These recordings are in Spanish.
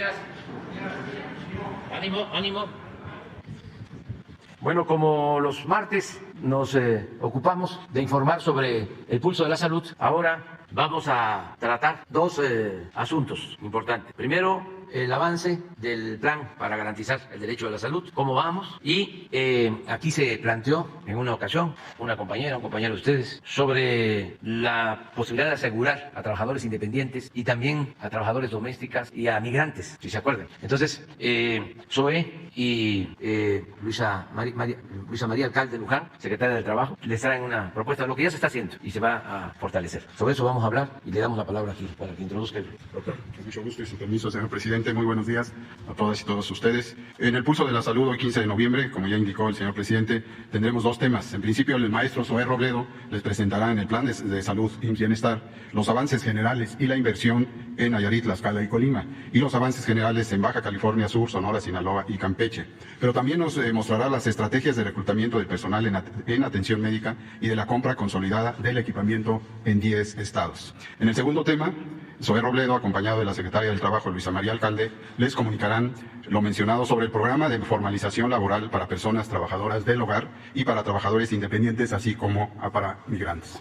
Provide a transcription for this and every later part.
días. Ánimo, ánimo. Bueno, como los martes nos ocupamos de informar sobre el pulso de la salud, ahora vamos a tratar dos asuntos importantes. Primero, el avance del plan para garantizar el derecho a la salud, cómo vamos. Y aquí se planteó en una ocasión una compañera, un compañero de ustedes, sobre la posibilidad de asegurar a trabajadores independientes y también a trabajadores domésticas y a migrantes, si se acuerdan. Entonces, Zoe y Luisa María Alcalde de Luján, secretaria del Trabajo, les traen una propuesta de lo que ya se está haciendo y se va a fortalecer. Sobre eso vamos a hablar y le damos la palabra aquí para que introduzca el doctor. Con mucho gusto y su permiso, señor presidente. Muy buenos días a todas y todos ustedes. En el pulso de la salud, hoy 15 de noviembre, como ya indicó el señor presidente, tendremos dos temas. En principio, el maestro Zoé Robledo les presentará en el plan de salud y bienestar los avances generales y la inversión en Nayarit, Tlaxcala y Colima, y los avances generales en Baja California Sur, Sonora, Sinaloa y Campeche. Pero también nos mostrará las estrategias de reclutamiento de personal en atención médica y de la compra consolidada del equipamiento en 10 estados. En el segundo tema, Zoé Robledo, acompañado de la secretaria del Trabajo, Luisa María Alcalde, les comunicarán lo mencionado sobre el programa de formalización laboral para personas trabajadoras del hogar y para trabajadores independientes, así como para migrantes.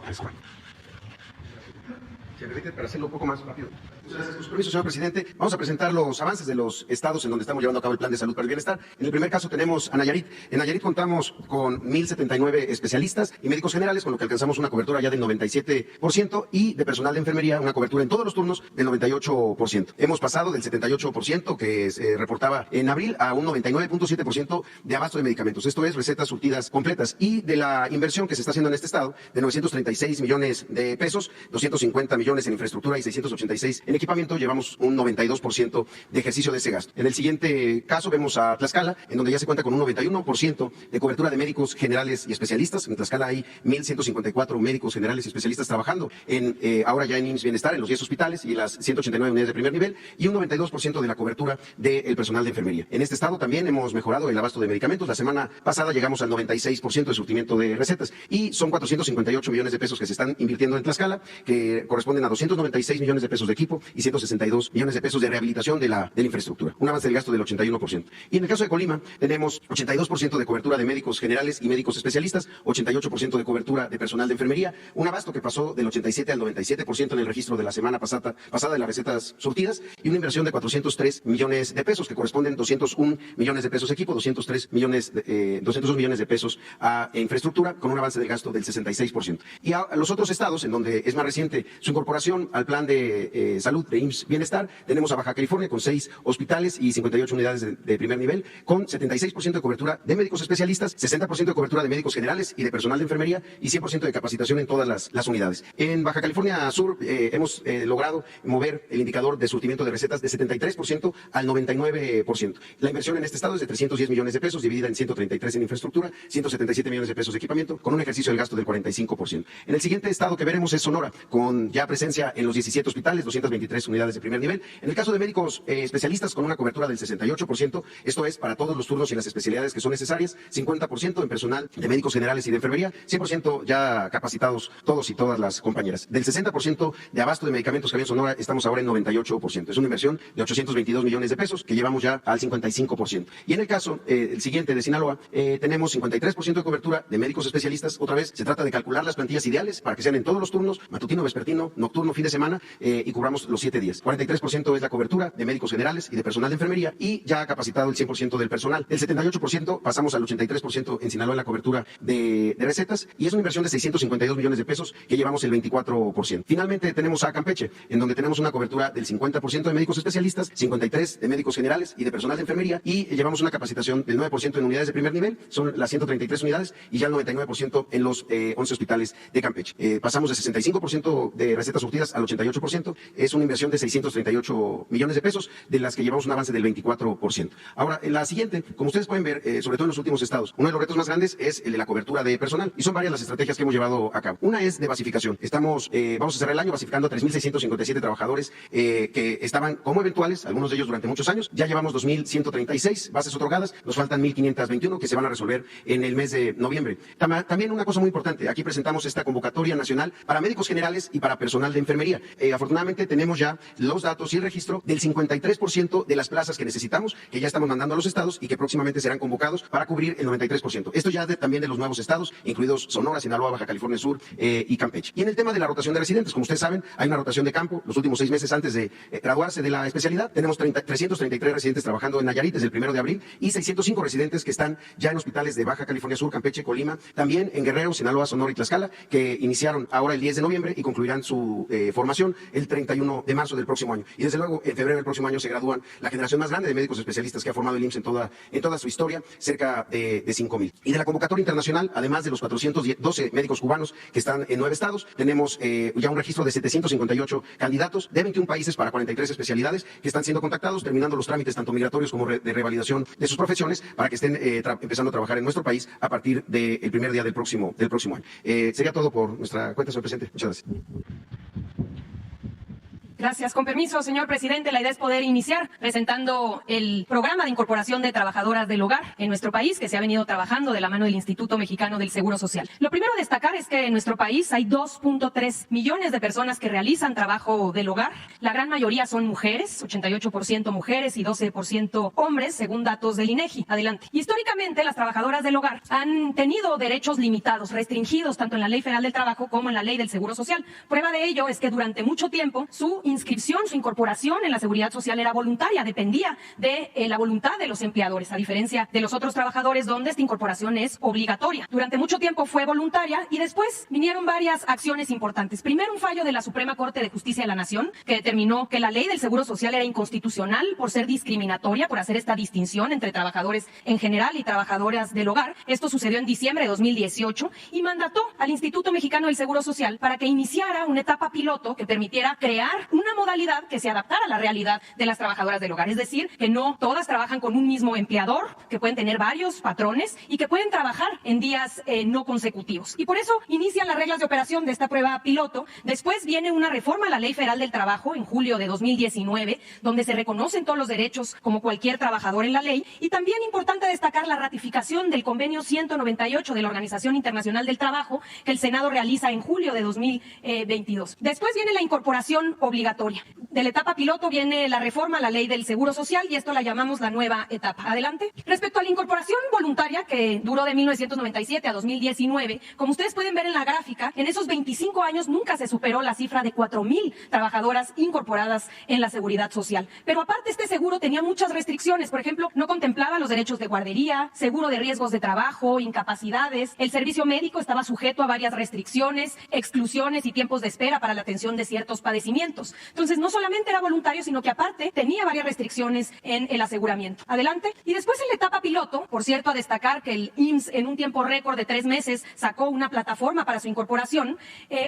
Se repite para hacerlo un poco más rápido. Muchas gracias por su permiso, señor presidente. Vamos a presentar los avances de los estados en donde estamos llevando a cabo el plan de salud para el bienestar. En el primer caso tenemos a Nayarit. En Nayarit contamos con 1,079 especialistas y médicos generales, con lo que alcanzamos una cobertura ya del 97% y de personal de enfermería una cobertura en todos los turnos del 98%. Hemos pasado del 78% que se reportaba en abril a un 99.7% de abasto de medicamentos. Esto es recetas surtidas completas, y de la inversión que se está haciendo en este estado de 936 millones de pesos, 250 millones en infraestructura y 686 en equipamiento, llevamos un 92% de ejercicio de ese gasto. En el siguiente caso vemos a Tlaxcala, en donde ya se cuenta con un 91% de cobertura de médicos generales y especialistas. En Tlaxcala hay 1,154 médicos generales y especialistas trabajando ahora ya en IMSS Bienestar, en los 10 hospitales y las 189 unidades de primer nivel, y un 92% de la cobertura del personal de enfermería. En este estado también hemos mejorado el abasto de medicamentos. La semana pasada llegamos al 96% de surtimiento de recetas, y son 458 millones de pesos que se están invirtiendo en Tlaxcala, que corresponden a 296 millones de pesos de equipo y 162 millones de pesos de rehabilitación de la infraestructura. Un avance del gasto del 81%. Y en el caso de Colima, tenemos 82% de cobertura de médicos generales y médicos especialistas, 88% de cobertura de personal de enfermería, un abasto que pasó del 87 al 97% en el registro de la semana pasada de las recetas surtidas, y una inversión de 403 millones de pesos, que corresponden 201 millones de pesos de equipo, 202 millones de pesos a infraestructura, con un avance del gasto del 66%. Y a los otros estados, en donde es más reciente su incorporación al plan de salud de IMSS Bienestar, tenemos a Baja California con 6 hospitales y 58 unidades de primer nivel, con 76% de cobertura de médicos especialistas, 60% de cobertura de médicos generales y de personal de enfermería, y 100% de capacitación en todas las unidades. En Baja California Sur hemos logrado mover el indicador de surtimiento de recetas de 73% al 99%. La inversión en este estado es de 310 millones de pesos, dividida en 133 en infraestructura, 177 millones de pesos de equipamiento, con un ejercicio del gasto del 45%. En el siguiente estado que veremos es Sonora, con ya presencia en los 17 hospitales, 223 unidades de primer nivel. En el caso de médicos especialistas, con una cobertura del 68%, esto es para todos los turnos y las especialidades que son necesarias, 50% en personal de médicos generales y de enfermería, 100% ya capacitados todos y todas las compañeras. Del 60% de abasto de medicamentos que había en Sonora, estamos ahora en 98%. Es una inversión de 822 millones de pesos que llevamos ya al 55%. Y en el caso, el siguiente de Sinaloa, tenemos 53% de cobertura de médicos especialistas. Otra vez, se trata de calcular las plantillas ideales para que sean en todos los turnos, matutino, vespertino, nocturno, fin de semana, y cubramos los 7 días. 43% es la cobertura de médicos generales y de personal de enfermería, y ya ha capacitado el 100% del personal. Del 78% pasamos al 83% en Sinaloa en la cobertura de recetas, y es una inversión de 652 millones de pesos que llevamos el 24%. Finalmente tenemos a Campeche, en donde tenemos una cobertura del 50% de médicos especialistas, 53% de médicos generales y de personal de enfermería, y llevamos una capacitación del 9% en unidades de primer nivel, son las 133 unidades, y ya el 99% en los 11 hospitales de Campeche. Pasamos de 65% de recetas surtidas al 88%, es una inversión de 638 millones de pesos, de las que llevamos un avance del 24%. Ahora, en la siguiente, como ustedes pueden ver, sobre todo en los últimos estados, uno de los retos más grandes es el de la cobertura de personal, y son varias las estrategias que hemos llevado a cabo. Una es de basificación. Vamos a cerrar el año basificando a 3,657 trabajadores que estaban como eventuales, algunos de ellos durante muchos años. Ya llevamos 2,136 bases otorgadas, nos faltan 1,521 que se van a resolver en el mes de noviembre. También una cosa muy importante, aquí presentamos esta convocatoria nacional para médicos generales y para personal de enfermería. Afortunadamente tenemos tenemos ya los datos y el registro del 53% de las plazas que necesitamos, que ya estamos mandando a los estados y que próximamente serán convocados para cubrir el 93%. Esto ya también de los nuevos estados, incluidos Sonora, Sinaloa, Baja California Sur y Campeche. Y en el tema de la rotación de residentes, como ustedes saben, hay una rotación de campo. Los últimos 6 meses antes de graduarse de la especialidad, tenemos 333 residentes trabajando en Nayarit desde el 1 de abril y 605 residentes que están ya en hospitales de Baja California Sur, Campeche, Colima, también en Guerrero, Sinaloa, Sonora y Tlaxcala, que iniciaron ahora el 10 de noviembre y concluirán su formación el 31 de marzo del próximo año. Y desde luego, en febrero del próximo año se gradúan la generación más grande de médicos especialistas que ha formado el IMSS en toda su historia, cerca de 5,000. Y de la convocatoria internacional, además de los 412 médicos cubanos que están en 9 estados, tenemos ya un registro de 758 candidatos de 21 países para 43 especialidades que están siendo contactados, terminando los trámites tanto migratorios como de revalidación de sus profesiones para que estén empezando a trabajar en nuestro país a partir del primer día del próximo año. Sería todo por nuestra cuenta, señor presidente. Muchas gracias. Gracias. Con permiso, señor presidente, la idea es poder iniciar presentando el programa de incorporación de trabajadoras del hogar en nuestro país, que se ha venido trabajando de la mano del Instituto Mexicano del Seguro Social. Lo primero a destacar es que en nuestro país hay 2.3 millones de personas que realizan trabajo del hogar. La gran mayoría son mujeres, 88% mujeres y 12% hombres, según datos del INEGI. Adelante. Históricamente, las trabajadoras del hogar han tenido derechos limitados, restringidos, tanto en la Ley Federal del Trabajo como en la Ley del Seguro Social. Prueba de ello es que durante mucho tiempo su inscripción, su incorporación en la Seguridad Social era voluntaria, dependía de la voluntad de los empleadores, a diferencia de los otros trabajadores donde esta incorporación es obligatoria. Durante mucho tiempo fue voluntaria y después vinieron varias acciones importantes. Primero, un fallo de la Suprema Corte de Justicia de la Nación que determinó que la ley del Seguro Social era inconstitucional por ser discriminatoria, por hacer esta distinción entre trabajadores en general y trabajadoras del hogar. Esto sucedió en diciembre de 2018 y mandató al Instituto Mexicano del Seguro Social para que iniciara una etapa piloto que permitiera crear una modalidad que se adaptara a la realidad de las trabajadoras del hogar. Es decir, que no todas trabajan con un mismo empleador, que pueden tener varios patrones y que pueden trabajar en días no consecutivos. Y por eso inician las reglas de operación de esta prueba piloto. Después viene una reforma a la Ley Federal del Trabajo en julio de 2019, donde se reconocen todos los derechos como cualquier trabajador en la ley. Y también importante destacar la ratificación del convenio 198 de la Organización Internacional del Trabajo, que el Senado realiza en julio de 2022. Después viene la incorporación obligatoria. De la etapa piloto viene la reforma a la Ley del Seguro Social y esto la llamamos la nueva etapa. Adelante. Respecto a la incorporación voluntaria, que duró de 1997 a 2019, como ustedes pueden ver en la gráfica, en esos 25 años nunca se superó la cifra de 4,000 trabajadoras incorporadas en la Seguridad Social. Pero aparte, este seguro tenía muchas restricciones. Por ejemplo, no contemplaba los derechos de guardería, seguro de riesgos de trabajo, incapacidades. El servicio médico estaba sujeto a varias restricciones, exclusiones y tiempos de espera para la atención de ciertos padecimientos. Entonces, no solamente era voluntario, sino que aparte tenía varias restricciones en el aseguramiento. Adelante. Y después en la etapa piloto, por cierto, a destacar que el IMSS en un tiempo récord de 3 meses sacó una plataforma para su incorporación,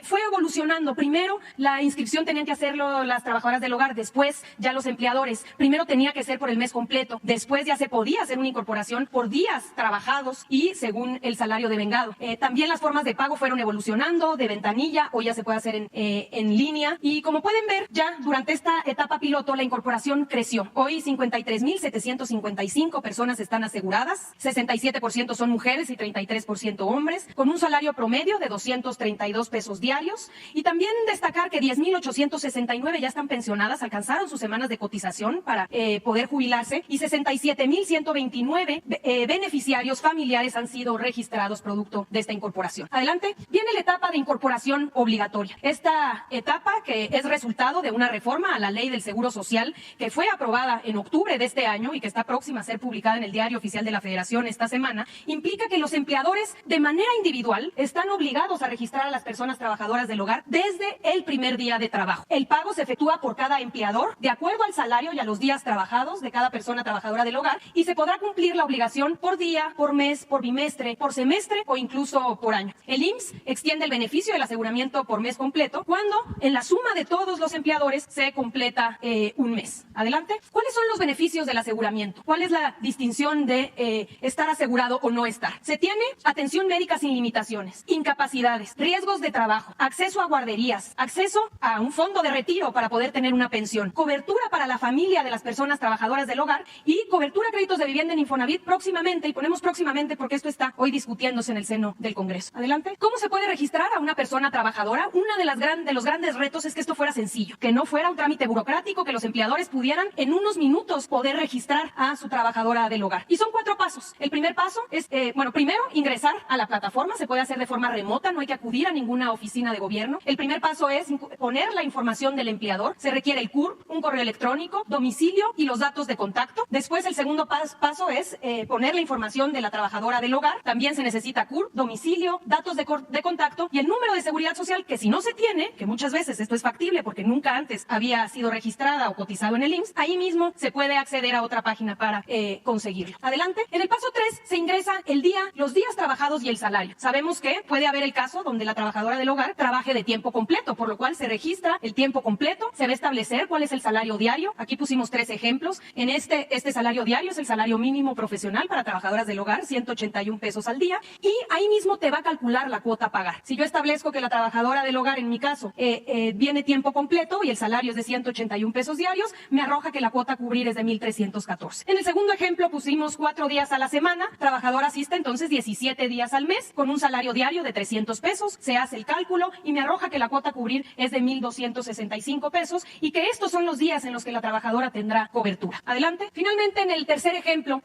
fue evolucionando. Primero, la inscripción tenían que hacerlo las trabajadoras del hogar, después ya los empleadores. Primero tenía que ser por el mes completo, después ya se podía hacer una incorporación por días trabajados y según el salario devengado. También las formas de pago fueron evolucionando, de ventanilla, o ya se puede hacer en línea. Y como pueden ver, ya durante esta etapa piloto la incorporación creció. Hoy 53,755 personas están aseguradas, 67% son mujeres y 33% hombres, con un salario promedio de 232 pesos diarios. Y también destacar que 10,869 ya están pensionadas, alcanzaron sus semanas de cotización para poder jubilarse, y 67,129 beneficiarios familiares han sido registrados producto de esta incorporación. Adelante. Viene la etapa de incorporación obligatoria. Esta etapa, que es resultado de una reforma a la Ley del Seguro Social que fue aprobada en octubre de este año y que está próxima a ser publicada en el Diario Oficial de la Federación esta semana, implica que los empleadores de manera individual están obligados a registrar a las personas trabajadoras del hogar desde el primer día de trabajo. El pago se efectúa por cada empleador de acuerdo al salario y a los días trabajados de cada persona trabajadora del hogar, y se podrá cumplir la obligación por día, por mes, por bimestre, por semestre o incluso por año. El IMSS extiende el beneficio del aseguramiento por mes completo cuando en la suma de todos los empleadores se completa un mes. Adelante. ¿Cuáles son los beneficios del aseguramiento? ¿Cuál es la distinción de estar asegurado o no estar? Se tiene atención médica sin limitaciones, incapacidades, riesgos de trabajo, acceso a guarderías, acceso a un fondo de retiro para poder tener una pensión, cobertura para la familia de las personas trabajadoras del hogar y cobertura a créditos de vivienda en Infonavit próximamente, y ponemos próximamente porque esto está hoy discutiéndose en el seno del Congreso. Adelante. ¿Cómo se puede registrar a una persona trabajadora? Una de los grandes retos es que esto fuera sencillo. sencillo, que no fuera un trámite burocrático, que los empleadores pudieran en unos minutos poder registrar a su trabajadora del hogar. Y son 4 pasos. El primer paso es, primero, ingresar a la plataforma. Se puede hacer de forma remota, no hay que acudir a ninguna oficina de gobierno. El primer paso es poner la información del empleador. Se requiere el CURP, un correo electrónico, domicilio y los datos de contacto. Después, el segundo paso es poner la información de la trabajadora del hogar. También se necesita CURP, domicilio, datos de contacto y el número de seguridad social, que si no se tiene, que muchas veces esto es factible porque nunca antes había sido registrada o cotizado en el IMSS, ahí mismo se puede acceder a otra página para conseguirlo. Adelante. En el paso 3 se ingresa los días trabajados y el salario. Sabemos que puede haber el caso donde la trabajadora del hogar trabaje de tiempo completo, por lo cual se registra el tiempo completo, se va a establecer cuál es el salario diario. Aquí pusimos 3 ejemplos. En este salario diario es el salario mínimo profesional para trabajadoras del hogar, 181 pesos al día, y ahí mismo te va a calcular la cuota a pagar. Si yo establezco que la trabajadora del hogar, en mi caso, viene tiempo completo y el salario es de 181 pesos diarios, me arroja que la cuota a cubrir es de 1,314. En el segundo ejemplo pusimos 4 días a la semana, trabajadora asiste entonces 17 días al mes, con un salario diario de 300 pesos, se hace el cálculo y me arroja que la cuota a cubrir es de 1,265 pesos y que estos son los días en los que la trabajadora tendrá cobertura. Adelante. Finalmente, en el tercer ejemplo,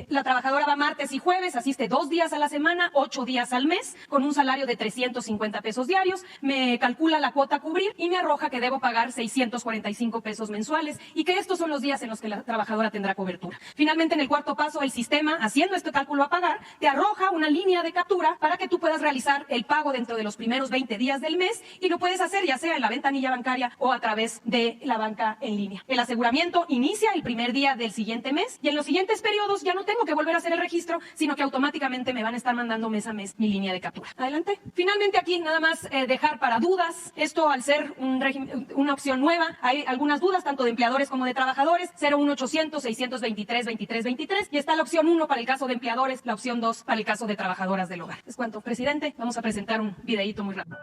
la trabajadora va martes y jueves, asiste 2 días a la semana, 8 días al mes, con un salario de 350 pesos diarios, me calcula la cuota a cubrir y me arroja que debo pagar 645 pesos mensuales y que estos son los días en los que la trabajadora tendrá cobertura. Finalmente, en el cuarto paso, el sistema, haciendo este cálculo a pagar, te arroja una línea de captura para que tú puedas realizar el pago dentro de los primeros 20 días del mes y lo puedes hacer ya sea en la ventanilla bancaria o a través de la banca en línea. El aseguramiento inicia el primer día del siguiente mes y en los siguientes periodos ya no tengo que volver a hacer el registro, sino que automáticamente me van a estar mandando mes a mes mi línea de captura. Adelante. Finalmente, aquí nada más dejar para dudas, esto al ser una opción nueva, hay algunas dudas tanto de empleadores como de trabajadores, 01800-623-2323 y está la opción 1 para el caso de empleadores, la opción 2 para el caso de trabajadoras del hogar. Es cuanto, presidente. Vamos a presentar un videíto muy rápido.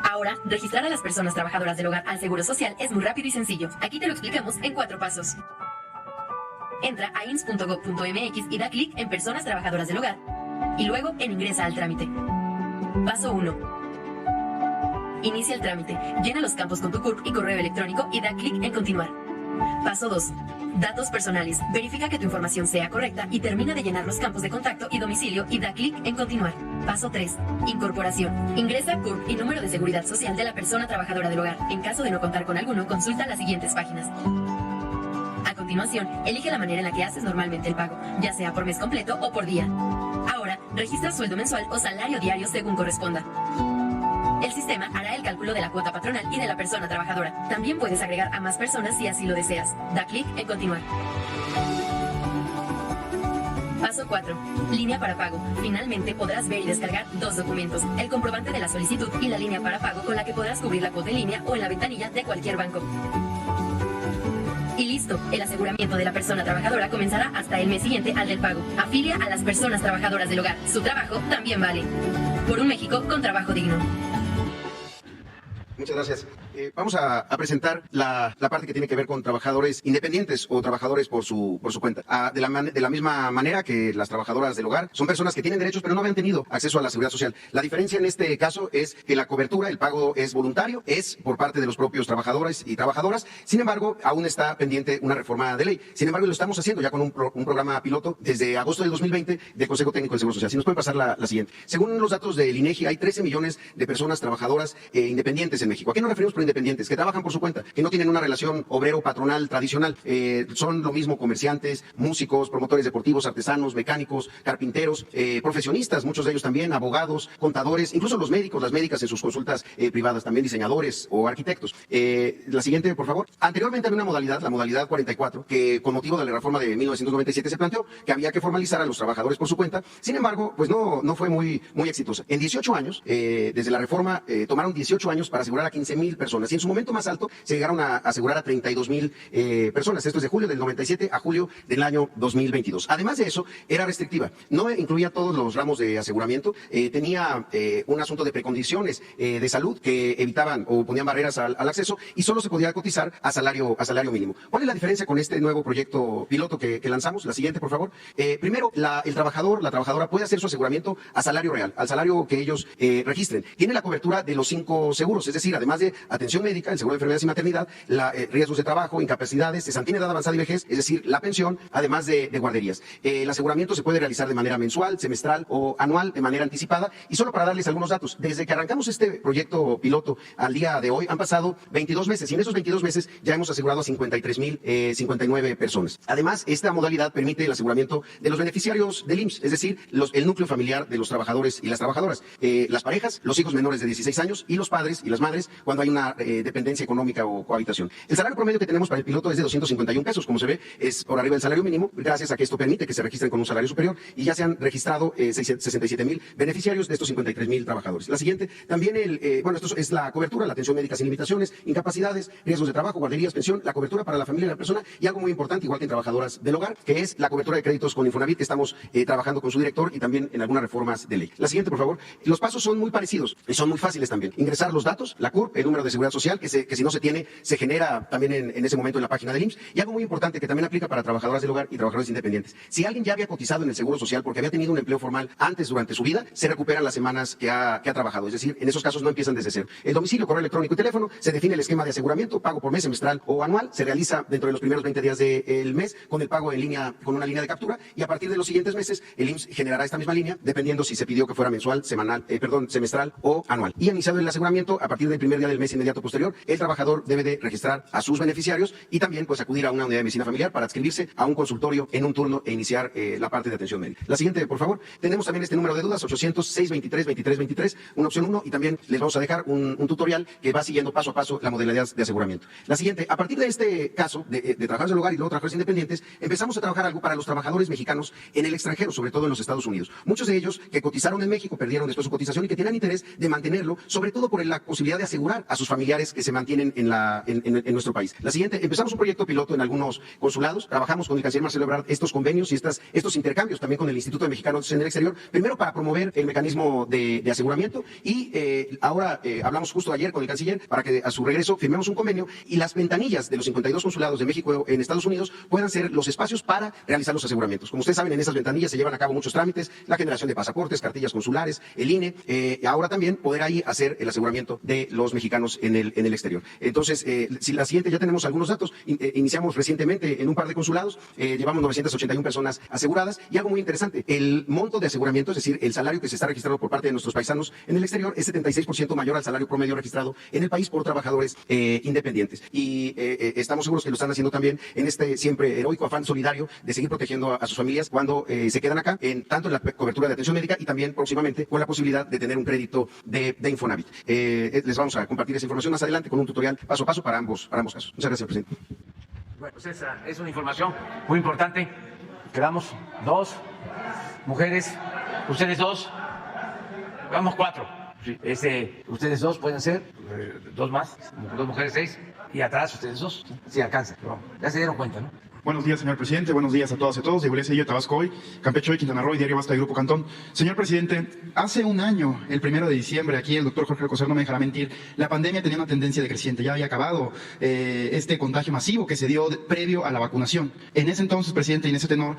Ahora, registrar a las personas trabajadoras del hogar al Seguro Social es muy rápido y sencillo. Aquí te lo explicamos en 4 pasos. Entra a ins.gov.mx y da clic en Personas Trabajadoras del Hogar y luego en Ingresa al trámite. Paso 1. Inicia el trámite. Llena los campos con tu CURP y correo electrónico y da clic en Continuar. Paso 2. Datos personales. Verifica que tu información sea correcta y termina de llenar los campos de contacto y domicilio y da clic en Continuar. Paso 3. Incorporación. Ingresa CURP y número de seguridad social de la persona trabajadora del hogar. En caso de no contar con alguno, consulta las siguientes páginas. A continuación, elige la manera en la que haces normalmente el pago, ya sea por mes completo o por día. Ahora, registra sueldo mensual o salario diario según corresponda. El sistema hará el cálculo de la cuota patronal y de la persona trabajadora. También puedes agregar a más personas si así lo deseas. Da clic en Continuar. Paso 4. Línea para pago. Finalmente podrás ver y descargar 2 documentos: el comprobante de la solicitud y la línea para pago con la que podrás cubrir la cuota en línea o en la ventanilla de cualquier banco. Y listo, el aseguramiento de la persona trabajadora comenzará hasta el mes siguiente al del pago. Afilia a las personas trabajadoras del hogar. Su trabajo también vale. Por un México con trabajo digno. Muchas gracias. Vamos a presentar la parte que tiene que ver con trabajadores independientes o trabajadores por su cuenta. De la misma manera que las trabajadoras del hogar son personas que tienen derechos pero no habían tenido acceso a la seguridad social. La diferencia en este caso es que la cobertura, el pago es voluntario, es por parte de los propios trabajadores y trabajadoras. Sin embargo, aún está pendiente una reforma de ley. Sin embargo, lo estamos haciendo ya con un programa piloto desde agosto del 2020 del Consejo Técnico del Seguro Social. Si nos pueden pasar la siguiente. Según los datos del INEGI, hay 13 millones de personas trabajadoras independientes en México. ¿A qué nos referimos por independientes? Que trabajan por su cuenta, que no tienen una relación obrero-patronal tradicional. Son lo mismo comerciantes, músicos, promotores deportivos, artesanos, mecánicos, carpinteros, profesionistas, muchos de ellos también, abogados, contadores, incluso los médicos, las médicas en sus consultas privadas, también diseñadores o arquitectos. La siguiente, por favor. Anteriormente había una modalidad, la modalidad 44, que con motivo de la reforma de 1997 se planteó que había que formalizar a los trabajadores por su cuenta. Sin embargo, pues no fue muy exitosa. En 18 años, desde la reforma, tomaron 18 años para asegurar a 15,000 personas. Y en su momento más alto se llegaron a asegurar a 32,000 personas. Esto es de julio del 97 a julio del año 2022. Además de eso, era restrictiva. No incluía todos los ramos de aseguramiento. Tenía un asunto de precondiciones de salud que evitaban o ponían barreras al acceso y solo se podía cotizar a salario mínimo. ¿Cuál es la diferencia con este nuevo proyecto piloto que lanzamos? La siguiente, por favor. Primero, el trabajador, la trabajadora puede hacer su aseguramiento a salario real, al salario que ellos registren. Tiene la cobertura de los 5 seguros, es decir, decir, además de atención médica, el seguro de enfermedades y maternidad, riesgos de trabajo, incapacidades, cesantín, edad avanzada y vejez, es decir, la pensión, además de guarderías. El aseguramiento se puede realizar de manera mensual, semestral o anual, de manera anticipada. Y solo para darles algunos datos, desde que arrancamos este proyecto piloto al día de hoy han pasado 22 meses y en esos 22 meses ya hemos asegurado a 53,059 personas. Además, esta modalidad permite el aseguramiento de los beneficiarios del IMSS, es decir, el núcleo familiar de los trabajadores y las trabajadoras, las parejas, los hijos menores de 16 años y los padres y las madres cuando hay una dependencia económica o cohabitación. El salario promedio que tenemos para el piloto es de 251 pesos, como se ve, es por arriba del salario mínimo, gracias a que esto permite que se registren con un salario superior y ya se han registrado 67,000 beneficiarios de estos 53,000 trabajadores. La siguiente, también esto es la cobertura, la atención médica sin limitaciones, incapacidades, riesgos de trabajo, guarderías, pensión, la cobertura para la familia y la persona y algo muy importante, igual que en trabajadoras del hogar, que es la cobertura de créditos con Infonavit, que estamos trabajando con su director y también en algunas reformas de ley. La siguiente, por favor. Los pasos son muy parecidos y son muy fáciles también. Ingresar los datos, la CURP, el número de seguridad social, que si no se tiene, se genera también en ese momento en la página del IMSS. Y algo muy importante que también aplica para trabajadoras del hogar y trabajadores independientes. Si alguien ya había cotizado en el Seguro Social porque había tenido un empleo formal antes durante su vida, se recuperan las semanas que ha trabajado. Es decir, en esos casos no empiezan desde cero. El domicilio, correo electrónico y teléfono, se define el esquema de aseguramiento, pago por mes, semestral o anual, se realiza dentro de los primeros 20 días del mes con el pago en línea, con una línea de captura y a partir de los siguientes meses el IMSS generará esta misma línea dependiendo si se pidió que fuera mensual, semestral o anual. Y iniciado el aseguramiento, a partir del primer día del mes inmediato posterior, el trabajador debe de registrar a sus beneficiarios y también pues acudir a una unidad de medicina familiar para adscribirse a un consultorio en un turno e iniciar la parte de atención médica. La siguiente, por favor. Tenemos también este número de dudas, 800-623-2323, una opción 1 y también les vamos a dejar un tutorial que va siguiendo paso a paso la modalidad de aseguramiento. La siguiente, a partir de este caso de trabajadores del hogar y luego trabajadores independientes, empezamos a trabajar algo para los trabajadores mexicanos en el extranjero, sobre todo en los Estados Unidos. Muchos de ellos que cotizaron en México perdieron después su cotización y que tienen interés de mantenerlo, sobre todo por la posibilidad de asegurar a sus familiares que se mantienen en nuestro país. La siguiente, empezamos un proyecto piloto en algunos consulados, trabajamos con el canciller Marcelo Ebrard estos convenios y estos intercambios también con el Instituto de Mexicanos en el Exterior, primero para promover el mecanismo de aseguramiento y ahora hablamos justo ayer con el canciller para que a su regreso firmemos un convenio y las ventanillas de los 52 consulados de México en Estados Unidos puedan ser los espacios para realizar los aseguramientos. Como ustedes saben, en esas ventanillas se llevan a cabo muchos trámites, la generación de pasaportes, cartillas consulares, el INE, ahora también poder ahí hacer el aseguramiento de los mexicanos en el exterior. Entonces, si la siguiente ya tenemos algunos datos, iniciamos recientemente en un par de consulados, llevamos 981 personas aseguradas y algo muy interesante, el monto de aseguramiento, es decir, el salario que se está registrando por parte de nuestros paisanos en el exterior es 76% mayor al salario promedio registrado en el país por trabajadores independientes. Y estamos seguros que lo están haciendo también en este siempre heroico afán solidario de seguir protegiendo a sus familias cuando se quedan acá, tanto en la cobertura de atención médica y también próximamente con la posibilidad de tener un crédito de Infonavit. Les vamos a compartir esa información más adelante con un tutorial paso a paso para ambos casos. Muchas gracias, presidente. Bueno, pues esa es una información muy importante. Quedamos 2 mujeres, ustedes 2, vamos 4. Sí, ustedes 2 pueden ser, 2 más, 2 mujeres 6, y atrás ustedes 2, sí alcanza. Ya se dieron cuenta, ¿no? Buenos días, señor presidente. Buenos días a todas y a todos. De Iglesia de Tabasco hoy, Campeche hoy, Quintana Roo y Diario Basta y Grupo Cantón. Señor presidente, hace un año, el 1 de diciembre, aquí el doctor Jorge Alcocer no me dejará mentir, la pandemia tenía una tendencia decreciente. Ya había acabado este contagio masivo que se dio previo a la vacunación. En ese entonces, presidente, y en ese tenor,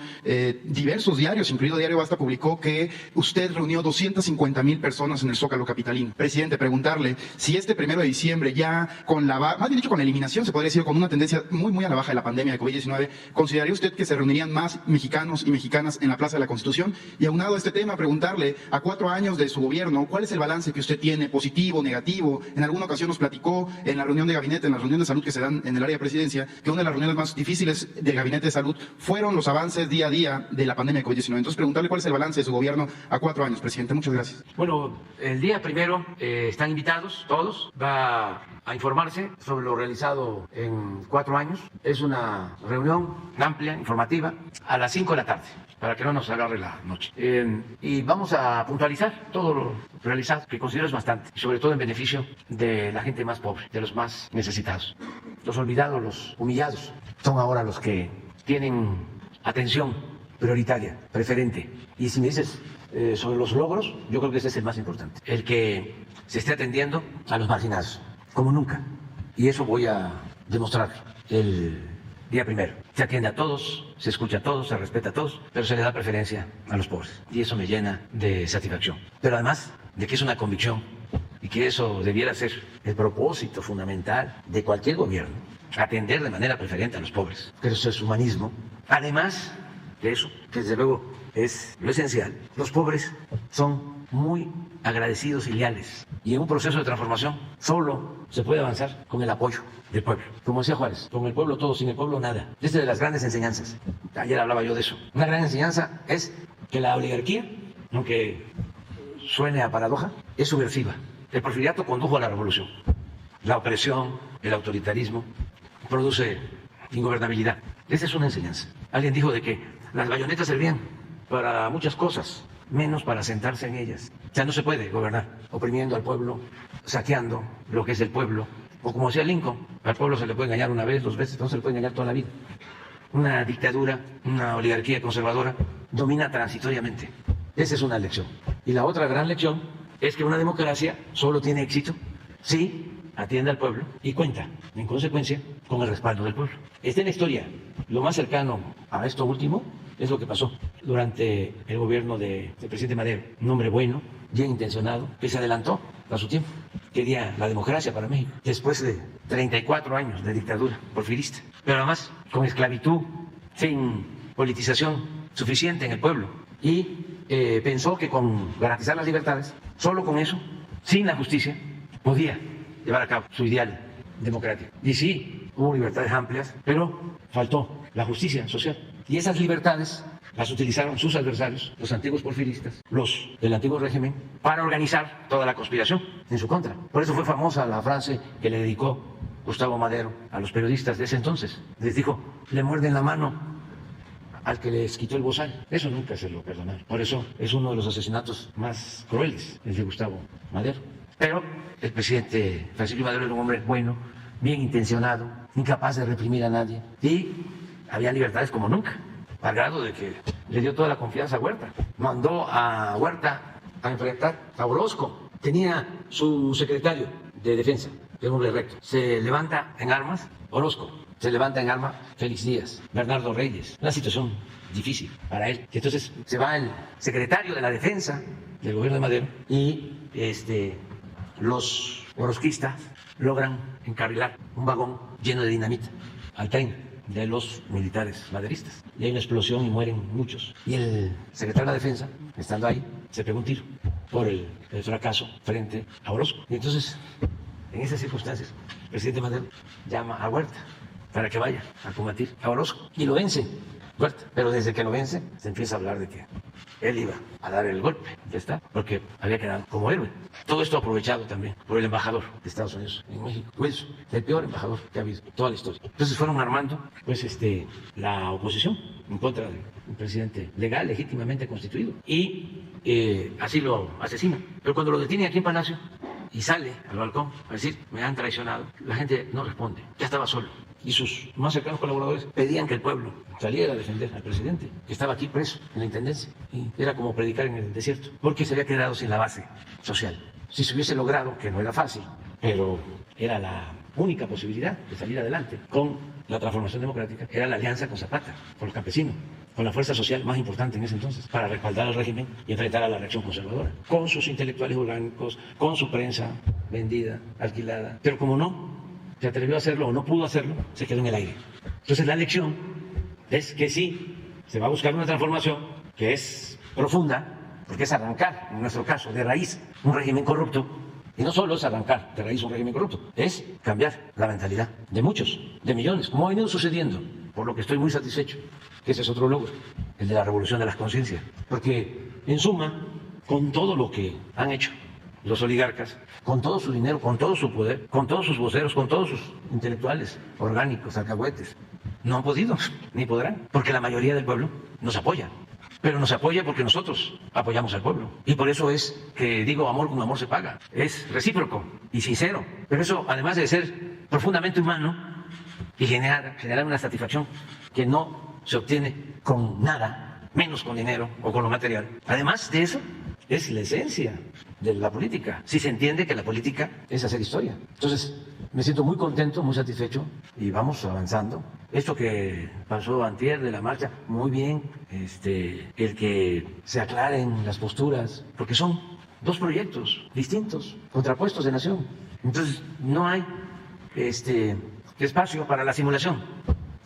diversos diarios, incluido Diario Basta, publicó que usted reunió 250,000 personas en el Zócalo capitalino. Presidente, preguntarle si este 1 de diciembre ya con más bien dicho con la eliminación, se podría decir, con una tendencia muy a la baja de la pandemia de COVID-19, ¿consideraría usted que se reunirían más mexicanos y mexicanas en la Plaza de la Constitución? Y aunado a este tema, preguntarle, a 4 años de su gobierno, ¿cuál es el balance que usted tiene, positivo, negativo? En alguna ocasión nos platicó en la reunión de gabinete, en la reunión de salud que se dan en el área de presidencia, que una de las reuniones más difíciles del gabinete de salud fueron los avances día a día de la pandemia de COVID-19. Entonces, preguntarle cuál es el balance de su gobierno a 4 años, presidente. Muchas gracias. Bueno, el día 1 están invitados todos, va a informarse sobre lo realizado en 4 años. Es una reunión amplia, informativa, a las 5 de la tarde, para que no nos agarre la noche. Y vamos a puntualizar todo lo realizado, que considero es bastante, y sobre todo en beneficio de la gente más pobre, de los más necesitados. Los olvidados, los humillados, son ahora los que tienen atención prioritaria, preferente. Y si me dices sobre los logros, yo creo que ese es el más importante, el que se esté atendiendo a los marginados, como nunca. Y eso voy a demostrar el día 1. Se atiende a todos, se escucha a todos, se respeta a todos, pero se le da preferencia a los pobres. Y eso me llena de satisfacción. Pero además de que es una convicción y que eso debiera ser el propósito fundamental de cualquier gobierno, atender de manera preferente a los pobres, que eso es humanismo. Además de eso, que desde luego es lo esencial, los pobres son muy agradecidos y leales, y en un proceso de transformación solo se puede avanzar con el apoyo del pueblo. Como decía Juárez, con el pueblo todo, sin el pueblo nada. Esta es de las grandes enseñanzas. Ayer hablaba yo de eso. Una gran enseñanza es que la oligarquía, aunque suene a paradoja, es subversiva. El porfiriato condujo a la revolución. La opresión, el autoritarismo, produce ingobernabilidad. Esa es una enseñanza. Alguien dijo de que las bayonetas servían para muchas cosas, menos para sentarse en ellas. O sea, no se puede gobernar oprimiendo al pueblo, saqueando lo que es del pueblo. O como decía Lincoln, al pueblo se le puede engañar una vez, 2 veces, no se le puede engañar toda la vida. Una dictadura, una oligarquía conservadora, domina transitoriamente. Esa es una lección. Y la otra gran lección es que una democracia solo tiene éxito si atiende al pueblo y cuenta, en consecuencia, con el respaldo del pueblo. Está en la historia. Lo más cercano a esto último es lo que pasó durante el gobierno del presidente Madero. Un hombre bueno, bien intencionado, que se adelantó a su tiempo. Quería la democracia para México, después de 34 años de dictadura porfirista, pero además con esclavitud, sin politización suficiente en el pueblo. Y pensó que con garantizar las libertades, solo con eso, sin la justicia, podía llevar a cabo su ideal democrático. Y sí, hubo libertades amplias, pero faltó la justicia social. Y esas libertades las utilizaron sus adversarios, los antiguos porfiristas, los del antiguo régimen, para organizar toda la conspiración en su contra. Por eso fue famosa la frase que le dedicó Gustavo Madero a los periodistas de ese entonces. Les dijo, le muerden la mano al que les quitó el bozal. Eso nunca se lo perdonaron. Por eso es uno de los asesinatos más crueles, el de Gustavo Madero. Pero el presidente Francisco Madero era un hombre bueno, bien intencionado, incapaz de reprimir a nadie. Y había libertades como nunca, al grado de que le dio toda la confianza a Huerta. Mandó a Huerta a enfrentar a Orozco. Tenía su secretario de defensa, que era un hombre recto. Se levanta en armas Orozco. Se levanta en armas Félix Díaz, Bernardo Reyes. Una situación difícil para él. Entonces se va el secretario de la defensa del gobierno de Madero y los orozquistas logran encarrilar un vagón lleno de dinamita al tren de los militares maderistas. Y hay una explosión y mueren muchos. Y el secretario de la defensa, estando ahí, se pegó un tiro por el fracaso frente a Orozco. Y entonces, en esas circunstancias, el presidente Madero llama a Huerta para que vaya a combatir a Orozco. Y lo vence Huerta. Pero desde que lo vence, se empieza a hablar de que él iba a dar el golpe, ya está, porque había quedado como héroe. Todo esto aprovechado también por el embajador de Estados Unidos en México, Wilson, el peor embajador que ha habido en toda la historia. Entonces fueron armando pues la oposición en contra del presidente legal, legítimamente constituido, y así lo asesina. Pero cuando lo detiene aquí en Palacio y sale al balcón a decir, me han traicionado, la gente no responde, ya estaba solo. Y sus más cercanos colaboradores pedían que el pueblo saliera a defender al presidente, que estaba aquí preso en la intendencia. Y era como predicar en el desierto, porque se había quedado sin la base social. Si se hubiese logrado, que no era fácil, pero era la única posibilidad de salir adelante con la transformación democrática, era la alianza con Zapata, con los campesinos, con la fuerza social más importante en ese entonces, para respaldar al régimen y enfrentar a la reacción conservadora, con sus intelectuales orgánicos, con su prensa vendida, alquilada. Pero como no se atrevió a hacerlo o no pudo hacerlo, se quedó en el aire. Entonces la lección es que sí, se va a buscar una transformación que es profunda, porque es arrancar, en nuestro caso, de raíz, un régimen corrupto. Y no solo es arrancar de raíz un régimen corrupto, es cambiar la mentalidad de muchos, de millones, como ha venido sucediendo, por lo que estoy muy satisfecho, que ese es otro logro, el de la revolución de las conciencias. Porque, en suma, con todo lo que han hecho los oligarcas, con todo su dinero, con todo su poder, con todos sus voceros, con todos sus intelectuales orgánicos, alcahuetes, no han podido, ni podrán, porque la mayoría del pueblo nos apoya. Pero nos apoya porque nosotros apoyamos al pueblo. Y por eso es que digo, amor con amor se paga. Es recíproco y sincero. Pero eso, además de ser profundamente humano y generar una satisfacción que no se obtiene con nada, menos con dinero o con lo material. Además de eso, es la esencia de la política. Si se entiende que la política es hacer historia. Entonces, me siento muy contento, muy satisfecho y vamos avanzando. Esto que pasó antier de la marcha, muy bien. El que se aclaren las posturas, porque son dos proyectos distintos, contrapuestos de nación. Entonces, no hay espacio para la simulación.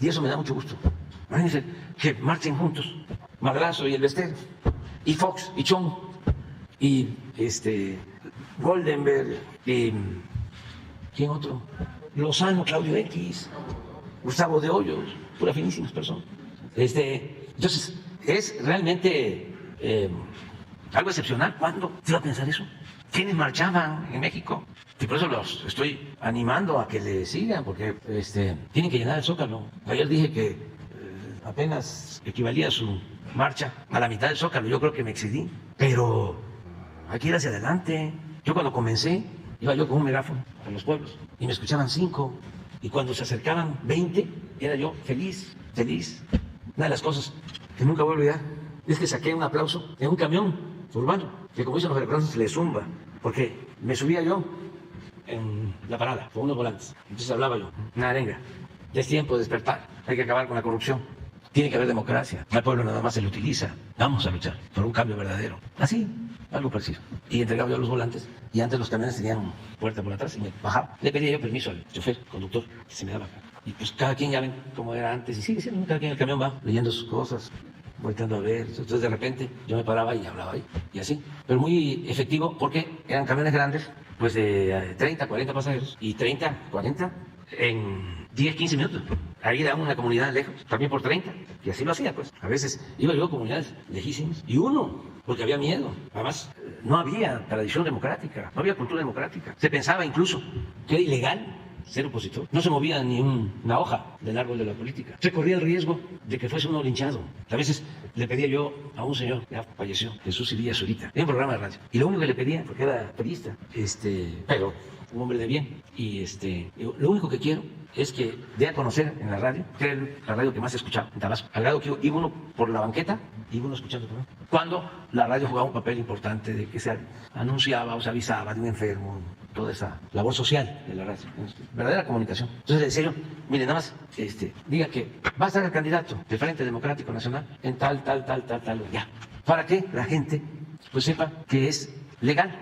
Y eso me da mucho gusto. Imagínense que marchen juntos Madrazo y el Bester, y Fox, y Chong, y Goldenberg, y ¿quién otro? Lozano, Claudio X, Gustavo de Hoyos, pura finísimas personas. Entonces, es realmente algo excepcional. ¿Cuándo se iba a pensar eso? ¿Quiénes marchaban en México? Y por eso los estoy animando a que le sigan, porque tienen que llenar el Zócalo. Ayer dije que apenas equivalía su marcha a la mitad del Zócalo. Yo creo que me excedí, pero hay que ir hacia adelante. Yo cuando comencé, iba yo con un megáfono a los pueblos y me escuchaban 5, y cuando se acercaban 20, era yo feliz, feliz. Una de las cosas que nunca voy a olvidar es que saqué un aplauso en un camión urbano, que como dicen los veracruzanos, le zumba, porque me subía yo en la parada con unos volantes. Entonces hablaba yo, una arenga: ya es tiempo de despertar, hay que acabar con la corrupción, tiene que haber democracia, al pueblo nada más se le utiliza, vamos a luchar por un cambio verdadero. Así, algo parecido. Y entregaba yo los volantes, y antes los camiones tenían puerta por atrás y me bajaba. Le pedía yo permiso al chofer, conductor, que se me daba. Y pues cada quien, ya ven cómo era antes, y sigue siendo, cada quien en el camión va leyendo sus cosas, volteando a ver. Entonces de repente yo me paraba y hablaba ahí, y así. Pero muy efectivo, porque eran camiones grandes, pues de 30, 40 pasajeros, y 30, 40 en 10, 15 minutos. Ahí era una comunidad lejos, también por 30, y así lo hacía, pues. A veces iba yo a comunidades lejísimas, y uno, porque había miedo. Además, no había tradición democrática, no había cultura democrática. Se pensaba incluso que era ilegal ser opositor. No se movía ni una hoja del árbol de la política. Se corría el riesgo de que fuese uno linchado. A veces le pedía yo a un señor, ya falleció, Jesús Iría Zurita, en un programa de radio. Y lo único que le pedía, porque era periodista, pero un hombre de bien, y lo único que quiero es que dé a conocer en la radio, que era la radio que más escuchaba en Tabasco, al grado que iba uno por la banqueta, iba uno escuchando el programa. Cuando la radio jugaba un papel importante, de que se anunciaba o se avisaba de un enfermo, toda esa labor social de la radio, verdadera comunicación. Entonces le decía yo, mire, nada más diga que va a estar el candidato del Frente Democrático Nacional en tal, ya, para que la gente pues sepa que es legal.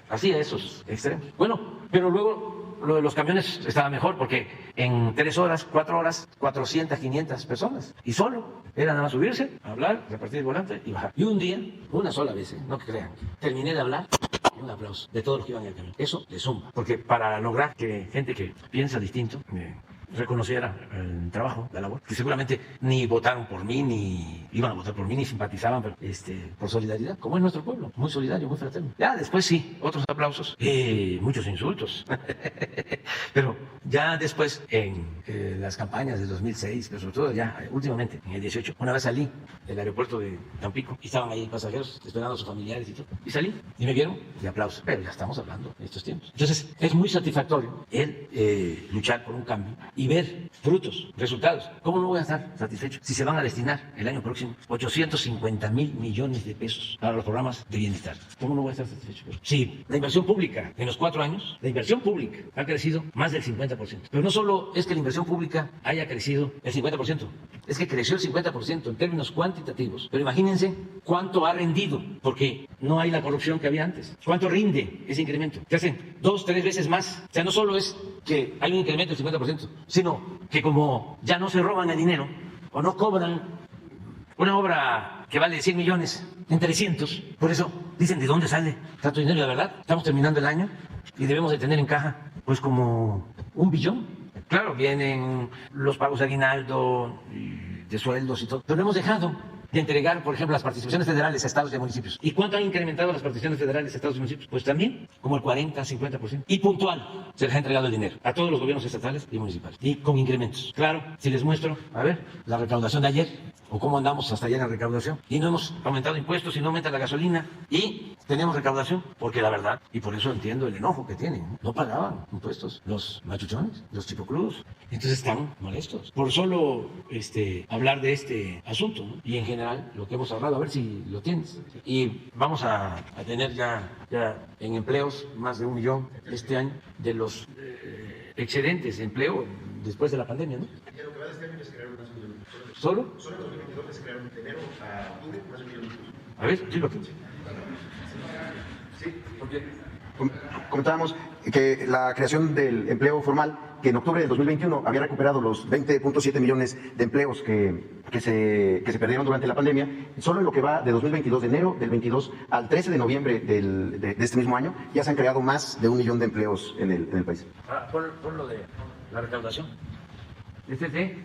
Así a esos extremos. Bueno, pero luego lo de los camiones estaba mejor, porque en 3 horas, 4 horas, 400, 500 personas. Y solo era nada más subirse, hablar, repartir el volante y bajar. Y un día, una sola vez, no crean, terminé de hablar, y un aplauso de todos los que iban en el camión. Eso le suma, porque para lograr que gente que piensa distinto reconociera el trabajo, la labor, que seguramente ni votaron por mí, ni iban a votar por mí, ni simpatizaban, pero por solidaridad, como es nuestro pueblo, muy solidario, muy fraterno. Ya después sí, otros aplausos, muchos insultos, pero ya después en las campañas del 2006, pero sobre todo ya últimamente, en el 18, una vez salí del aeropuerto de Tampico y estaban ahí pasajeros esperando a sus familiares y todo, y salí y me vieron de aplauso, pero ya estamos hablando de estos tiempos. Entonces es muy satisfactorio el luchar por un cambio y ver frutos, resultados. ¿Cómo no voy a estar satisfecho si se van a destinar el año próximo 850,000 millones de pesos para los programas de bienestar? ¿Cómo no voy a estar satisfecho? Sí, la inversión pública en los 4 años, la inversión pública ha crecido más del 50%. Pero no solo es que la inversión pública haya crecido el 50%, es que creció el 50% en términos cuantitativos. Pero imagínense cuánto ha rendido, porque no hay la corrupción que había antes. ¿Cuánto rinde ese incremento? Se hacen 2, 3 veces más. O sea, no solo es que hay un incremento del 50%, sino que como ya no se roban el dinero o no cobran una obra que vale 100 millones en 300, por eso dicen, ¿de dónde sale tanto dinero? La verdad, estamos terminando el año y debemos de tener en caja pues como 1 billón. Claro, vienen los pagos de aguinaldo, de sueldos y todo, pero no hemos dejado de entregar, por ejemplo, las participaciones federales a estados y a municipios. ¿Y cuánto han incrementado las participaciones federales a estados y municipios? Pues también, como el 40, 50%. Y puntual, se les ha entregado el dinero a todos los gobiernos estatales y municipales. Y con incrementos. Claro, si les muestro, a ver, la recaudación de ayer, o cómo andamos hasta allá en la recaudación. Y no hemos aumentado impuestos y no aumenta la gasolina. Y tenemos recaudación, porque la verdad, y por eso entiendo el enojo que tienen, no pagaban impuestos los machuchones, los chipocludos. Entonces están molestos por solo hablar de este asunto, ¿no? Y en general lo que hemos hablado, a ver si lo tienes. Y vamos a tener ya en empleos más de 1 millón este año de los excedentes de empleo después de la pandemia, ¿no? Y lo que va de este año es crear más de 1 millón. ¿Solo? Solo en 2022 es crear de enero a octubre más de 1 millón. A ver, sí lo que. Sí, porque Comentábamos que la creación del empleo formal, que en octubre del 2021 había recuperado los 20.7 millones de empleos que se perdieron durante la pandemia, solo en lo que va de 2022, de enero del 22 al 13 de noviembre de este mismo año, ya se han creado más de 1 millón de empleos en el país. Pon lo de la recaudación. Este es de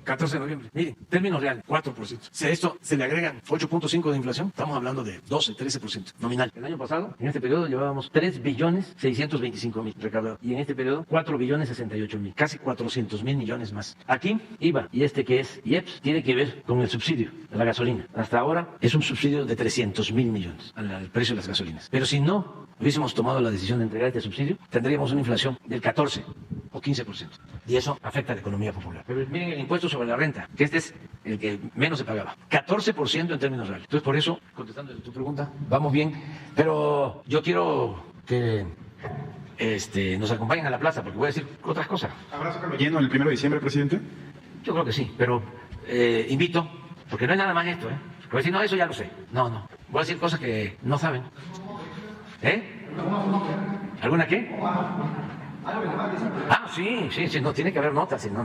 14 de noviembre. Miren, términos reales, 4%. Si a esto se le agregan 8.5 de inflación, estamos hablando de 12, 13% nominal. El año pasado, en este periodo, llevábamos 3.625.000 recaudados. Y en este periodo, 4.068.000. Casi 400.000 millones más. Aquí, IVA, y este que es IEPS, tiene que ver con el subsidio de la gasolina. Hasta ahora es un subsidio de 300.000 millones al precio de las gasolinas. Pero si no hubiésemos tomado la decisión de entregar este subsidio, tendríamos una inflación del 14 o 15%. Y eso afecta a la economía popular. Pero miren el impuesto sobre la renta, que este es el que menos se pagaba. 14% en términos reales. Entonces, por eso, contestando tu pregunta, vamos bien. Pero yo quiero que nos acompañen a la plaza, porque voy a decir otras cosas. ¿Habrá Zócalo lleno el 1 de diciembre, presidente? Yo creo que sí, pero invito, porque no es nada más esto, Porque si no, eso ya lo sé. No. Voy a decir cosas que no saben. ¿Alguna qué? Ah, sí, no, tiene que haber notas, si no.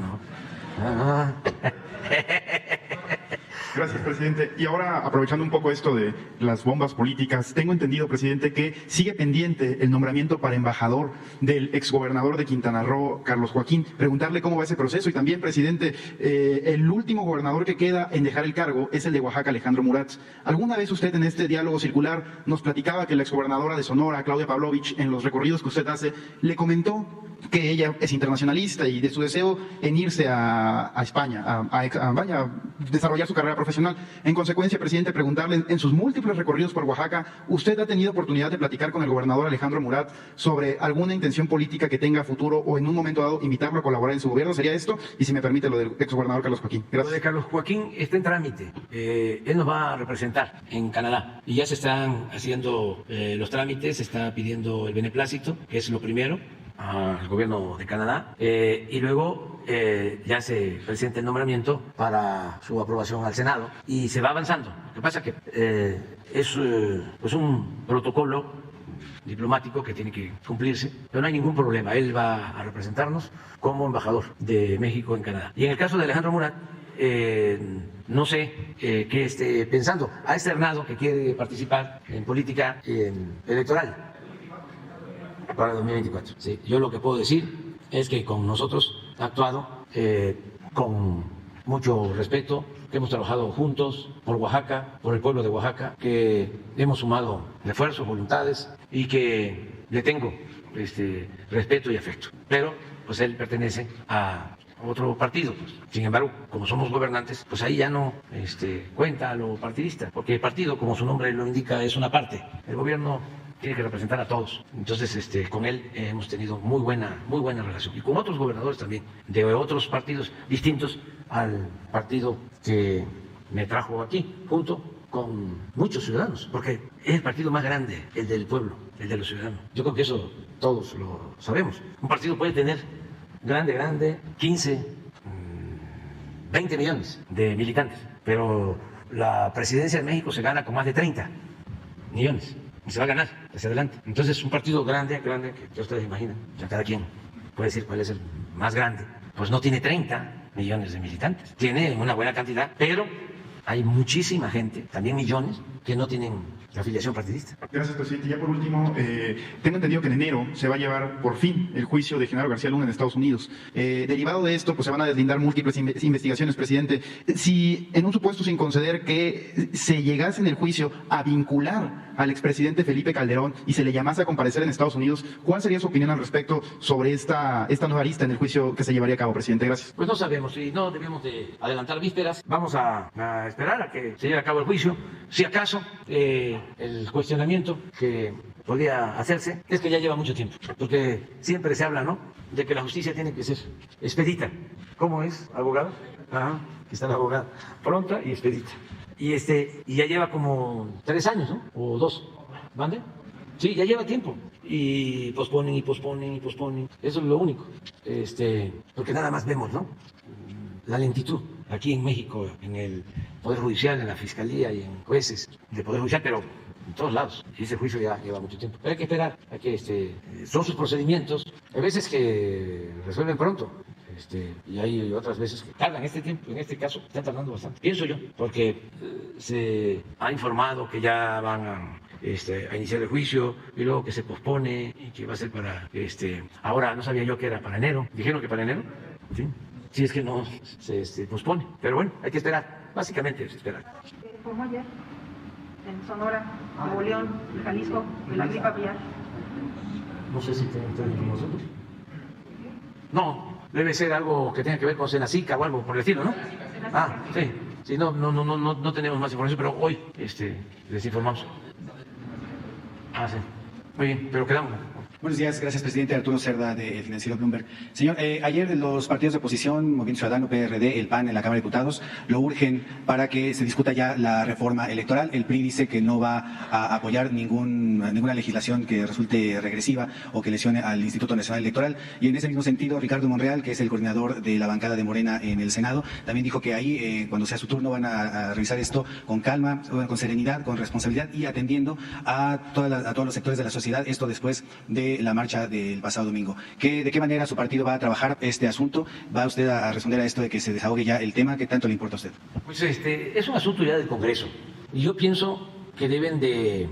Gracias, presidente. Y ahora, aprovechando un poco esto de las bombas políticas, tengo entendido, presidente, que sigue pendiente el nombramiento para embajador del exgobernador de Quintana Roo, Carlos Joaquín. Preguntarle cómo va ese proceso. Y también, presidente, el último gobernador que queda en dejar el cargo es el de Oaxaca, Alejandro Murat. ¿Alguna vez usted en este diálogo circular nos platicaba que la exgobernadora de Sonora, Claudia Pavlovich, en los recorridos que usted hace, le comentó que ella es internacionalista y de su deseo en irse a España, a desarrollar su carrera profesional? En consecuencia, presidente, preguntarle, en sus múltiples recorridos por Oaxaca, ¿usted ha tenido oportunidad de platicar con el gobernador Alejandro Murat sobre alguna intención política que tenga a futuro o en un momento dado invitarlo a colaborar en su gobierno? ¿Sería esto? Y si me permite, lo del exgobernador Carlos Joaquín. Gracias. Lo de Carlos Joaquín está en trámite. Él nos va a representar en Canadá y ya se están haciendo los trámites, se está pidiendo el beneplácito, que es lo primero, al gobierno de Canadá, y luego ya se presenta el nombramiento para su aprobación al Senado y se va avanzando. Lo que pasa es que es pues un protocolo diplomático que tiene que cumplirse, pero no hay ningún problema. Él va a representarnos como embajador de México en Canadá. Y en el caso de Alejandro Murat, no sé qué esté pensando. Ha externado que quiere participar en política electoral para 2024. Sí, yo lo que puedo decir es que con nosotros ha actuado con mucho respeto, que hemos trabajado juntos por Oaxaca, por el pueblo de Oaxaca, que hemos sumado esfuerzos, voluntades y que le tengo respeto y afecto. Pero pues él pertenece a otro partido. Sin embargo, como somos gobernantes, pues ahí ya no cuenta lo partidista, porque el partido, como su nombre lo indica, es una parte. El gobierno tiene que representar a todos. Entonces, con él hemos tenido muy buena relación. Y con otros gobernadores también, de otros partidos distintos al partido que me trajo aquí, junto con muchos ciudadanos, porque es el partido más grande, el del pueblo, el de los ciudadanos. Yo creo que eso todos lo sabemos. Un partido puede tener grande, 15, 20 millones de militantes, pero la presidencia de México se gana con más de 30 millones. Y se va a ganar hacia adelante. Entonces, un partido grande, que ustedes imaginan, ya cada quien puede decir cuál es el más grande, pues no tiene 30 millones de militantes. Tiene una buena cantidad, pero hay muchísima gente, también millones, que no tienen afiliación partidista. Gracias, presidente. Ya por último, tengo entendido que en enero se va a llevar por fin el juicio de Genaro García Luna en Estados Unidos. Derivado de esto, pues se van a deslindar múltiples investigaciones, presidente. Si en un supuesto sin conceder que se llegase en el juicio a vincular al expresidente Felipe Calderón y se le llamase a comparecer en Estados Unidos, ¿cuál sería su opinión al respecto sobre esta nueva arista en el juicio que se llevaría a cabo, presidente? Gracias. Pues no sabemos y no debemos de adelantar vísperas. Vamos a esperar a que se lleve a cabo el juicio. Si acaso el cuestionamiento que podría hacerse es que ya lleva mucho tiempo, porque siempre se habla, ¿no?, de que la justicia tiene que ser expedita. ¿Cómo es, abogado? Ajá, aquí está el abogado. Pronta y expedita. Y ya lleva como 3 años, ¿no? O 2. ¿Mande? Sí, ya lleva tiempo. Y posponen. Eso es lo único. Porque nada más vemos, ¿no?, la lentitud aquí en México, en el Poder Judicial, en la Fiscalía y en jueces del Poder Judicial, pero en todos lados. Y ese juicio ya lleva mucho tiempo. Pero hay que esperar a que son sus procedimientos. Hay veces que resuelven pronto. Y hay otras veces que tardan este tiempo. En este caso están tardando bastante, pienso yo, porque se ha informado que ya van a iniciar el juicio y luego que se pospone y que va a ser para ahora no sabía yo que era para enero. Dijeron que para enero, ¿sí? Si es que no se pospone, pero bueno, hay que esperar, básicamente es esperar. Como ayer en Sonora, Nuevo León, Jalisco, de la gripe aviar. No sé si tienen información. No, debe ser algo que tenga que ver con Senacica o algo por el estilo, ¿no? Ah, sí. Sí, no tenemos más información, pero hoy les informamos. Ah, sí. Muy bien, pero quedamos. Buenos días, gracias presidente. Arturo Cerda de Financiero Bloomberg. Señor, ayer los partidos de oposición, Movimiento Ciudadano, PRD, el PAN en la Cámara de Diputados, lo urgen para que se discuta ya la reforma electoral. El PRI dice que no va a apoyar ninguna legislación que resulte regresiva o que lesione al Instituto Nacional Electoral. Y en ese mismo sentido, Ricardo Monreal, que es el coordinador de la bancada de Morena en el Senado, también dijo que ahí, cuando sea su turno, van a revisar esto con calma, con serenidad, con responsabilidad y atendiendo a todos los sectores de la sociedad, esto después de la marcha del pasado domingo. ¿De qué manera su partido va a trabajar este asunto? ¿Va usted a responder a esto de que se desahogue ya el tema? ¿Qué tanto le importa a usted? Pues es un asunto ya del Congreso y yo pienso que deben de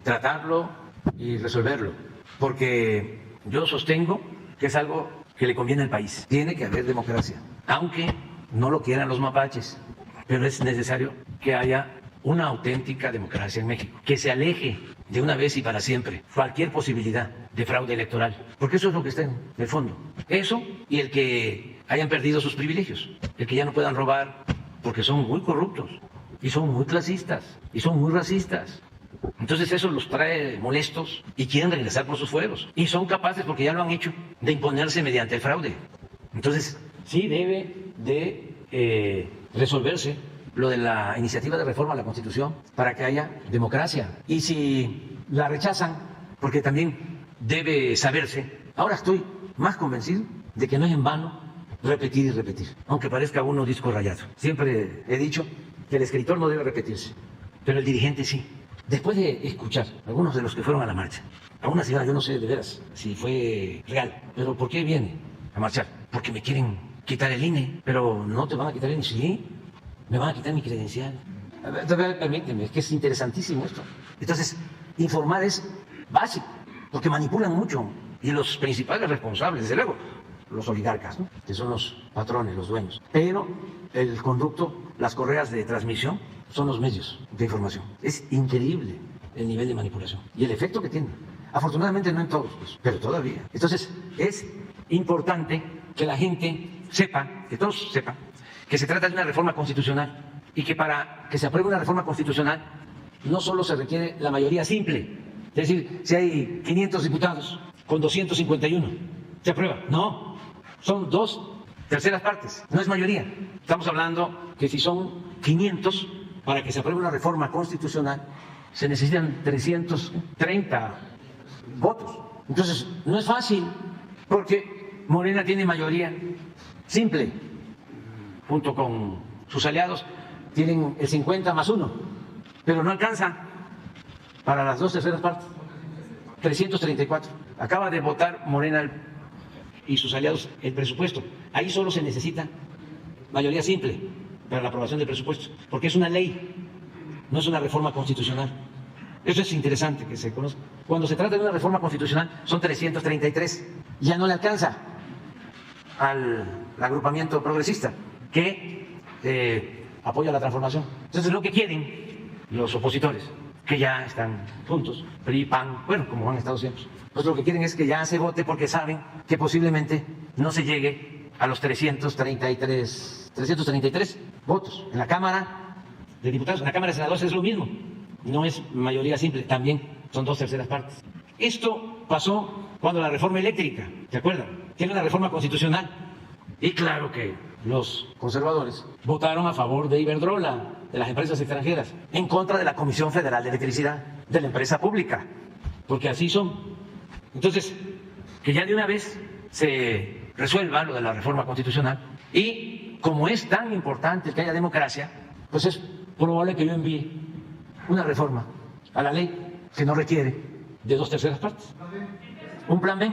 tratarlo y resolverlo, porque yo sostengo que es algo que le conviene al país. Tiene que haber democracia, aunque no lo quieran los mapaches, pero es necesario que haya una auténtica democracia en México, que se aleje de una vez y para siempre cualquier posibilidad de fraude electoral, porque eso es lo que está en el fondo. Eso y el que hayan perdido sus privilegios, el que ya no puedan robar, porque son muy corruptos y son muy clasistas y son muy racistas. Entonces eso los trae molestos y quieren regresar por sus fueros. Y son capaces, porque ya lo han hecho, de imponerse mediante el fraude. Entonces sí debe de resolverse lo de la iniciativa de reforma a la Constitución para que haya democracia. Y si la rechazan, porque también debe saberse, ahora estoy más convencido de que no es en vano repetir y repetir, aunque parezca uno disco rayado. Siempre he dicho que el escritor no debe repetirse, pero el dirigente sí. Después de escuchar a algunos de los que fueron a la marcha, a una señora, yo no sé de veras si fue real, pero ¿por qué viene a marchar? Porque me quieren quitar el INE, pero no te van a quitar el INE, sí. Me van a quitar mi credencial. Permíteme, es que es interesantísimo esto. Entonces, informar es básico, porque manipulan mucho. Y los principales responsables, desde luego, los oligarcas, ¿no? Que son los patrones, los dueños. Pero el conducto, las correas de transmisión, son los medios de información. Es increíble el nivel de manipulación y el efecto que tiene. Afortunadamente no en todos, pues, pero todavía. Entonces, es importante que la gente sepa, que todos sepan, que se trata de una reforma constitucional y que para que se apruebe una reforma constitucional no solo se requiere la mayoría simple, es decir, si hay 500 diputados con 251, se aprueba. No, son 2/3 partes, no es mayoría. Estamos hablando que si son 500, para que se apruebe una reforma constitucional se necesitan 330 votos. Entonces, no es fácil, porque Morena tiene mayoría simple, junto con sus aliados, tienen el 50+1, pero no alcanza para las 2/3 partes, 334. Acaba de votar Morena y sus aliados el presupuesto. Ahí solo se necesita mayoría simple para la aprobación del presupuesto, porque es una ley, no es una reforma constitucional. Eso es interesante que se conozca. Cuando se trata de una reforma constitucional son 333, ya no le alcanza al agrupamiento progresista que apoya la transformación. Entonces lo que quieren los opositores, que ya están juntos, PRI, PAN, bueno, como han estado siempre, pues lo que quieren es que ya se vote porque saben que posiblemente no se llegue a los 333 votos. En la Cámara de Diputados, en la Cámara de Senadores es lo mismo, no es mayoría simple, también son 2/3 partes. Esto pasó cuando la reforma eléctrica, ¿se acuerdan? Tiene una reforma constitucional y claro que los conservadores votaron a favor de Iberdrola, de las empresas extranjeras, en contra de la Comisión Federal de Electricidad, de la empresa pública, porque así son. Entonces, que ya de una vez se resuelva lo de la reforma constitucional y como es tan importante que haya democracia, pues es probable que yo envíe una reforma a la ley que no requiere de 2/3 partes. ¿Un plan B?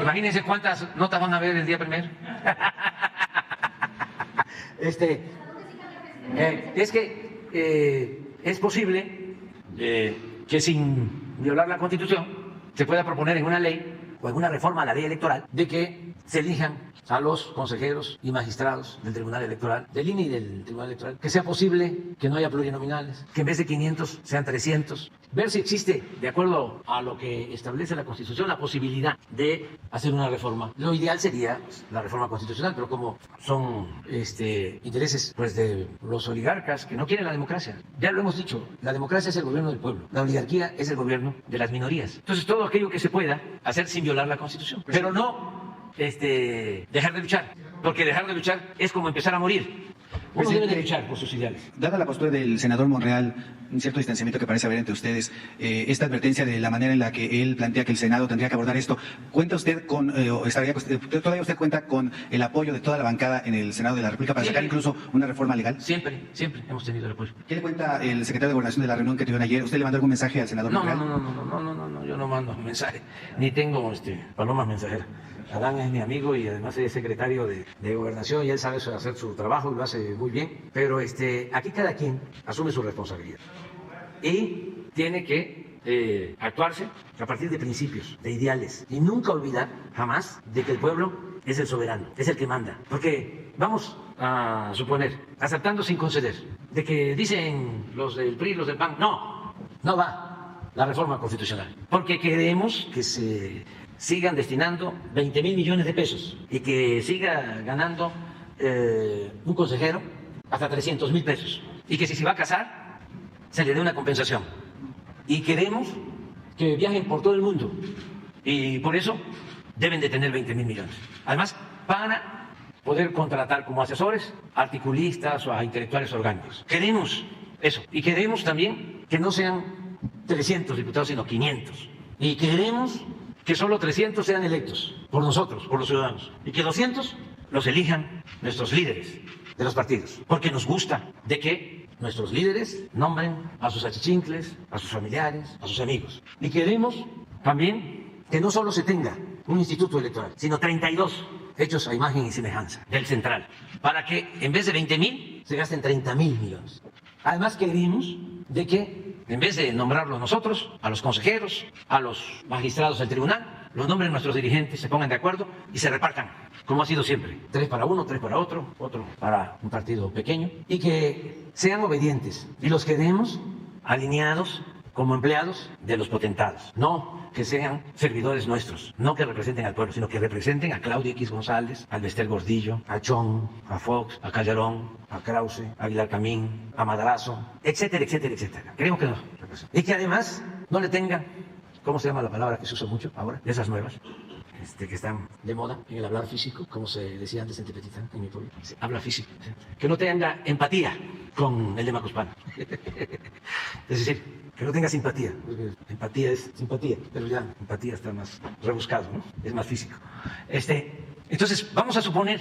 Imagínense cuántas notas van a ver el día primero. Es que es posible que sin violar la Constitución se pueda proponer en una ley o en una reforma a la ley electoral de que se elijan a los consejeros y magistrados del Tribunal Electoral, del INE y del Tribunal Electoral, que sea posible que no haya plurinominales, que en vez de 500 sean 300, ver si existe, de acuerdo a lo que establece la Constitución, la posibilidad de hacer una reforma. Lo ideal sería la reforma constitucional, pero como son intereses pues de los oligarcas que no quieren la democracia, ya lo hemos dicho, la democracia es el gobierno del pueblo, la oligarquía es el gobierno de las minorías. Entonces todo aquello que se pueda hacer sin violar la Constitución, pero no dejar de luchar, porque dejar de luchar es como empezar a morir. Uno debe de luchar por sus ideales. Dada la postura del senador Monreal, un cierto distanciamiento que parece haber entre ustedes, esta advertencia de la manera en la que él plantea que el Senado tendría que abordar esto, ¿cuenta usted con, todavía usted cuenta con el apoyo de toda la bancada en el Senado de la República para sacar incluso una reforma legal? Siempre hemos tenido el apoyo. ¿Qué le cuenta el secretario de Gobernación de la reunión que tuvieron ayer? ¿Usted le mandó algún mensaje al senador Monreal? No, yo no mando mensaje, ni tengo palomas mensajeras. Adán es mi amigo y además es secretario de Gobernación y él sabe hacer su trabajo y lo hace muy bien, pero aquí cada quien asume su responsabilidad y tiene que actuarse a partir de principios, de ideales y nunca olvidar jamás de que el pueblo es el soberano, es el que manda, porque vamos a suponer, aceptando sin conceder, de que dicen los del PRI, los del PAN, no va la reforma constitucional, porque queremos que se sigan destinando 20,000 millones de pesos y que siga ganando un consejero hasta 300,000 pesos y que si se va a casar se le dé una compensación. Y queremos que viajen por todo el mundo y por eso deben de tener 20,000 millones. Además, para poder contratar como asesores a articulistas o a intelectuales orgánicos. Queremos eso y queremos también que no sean 300 diputados sino 500 y queremos que solo 300 sean electos por nosotros, por los ciudadanos, y que 200 los elijan nuestros líderes de los partidos, porque nos gusta de que nuestros líderes nombren a sus achichincles, a sus familiares, a sus amigos. Y queremos también que no solo se tenga un instituto electoral, sino 32 hechos a imagen y semejanza del central, para que en vez de 20,000 se gasten 30,000 millones. Además queremos de que en vez de nombrarlos nosotros, a los consejeros, a los magistrados del tribunal, los nombren nuestros dirigentes, se pongan de acuerdo y se repartan, como ha sido siempre. 3 para uno, 3 para otro para un partido pequeño, y que sean obedientes. Y los queremos alineados como empleados de los potentados, no que sean servidores nuestros, no que representen al pueblo, sino que representen a Claudia X González, a Albester Gordillo, a Chong, a Fox, a Callarón, a Krause, a Aguilar Camín, a Madrazo, etcétera, etcétera, etcétera. Queremos que no. Y que además no le tengan, ¿cómo se llama la palabra que se usa mucho ahora? De esas nuevas, que están de moda en el hablar físico, como se decía antes en Tepetitán, en mi pueblo. Habla físico. Que no tenga empatía con el de Macuspana. Es decir, que no tenga simpatía, porque empatía es simpatía, pero ya empatía está más rebuscado, ¿no? Es más físico. Entonces, vamos a suponer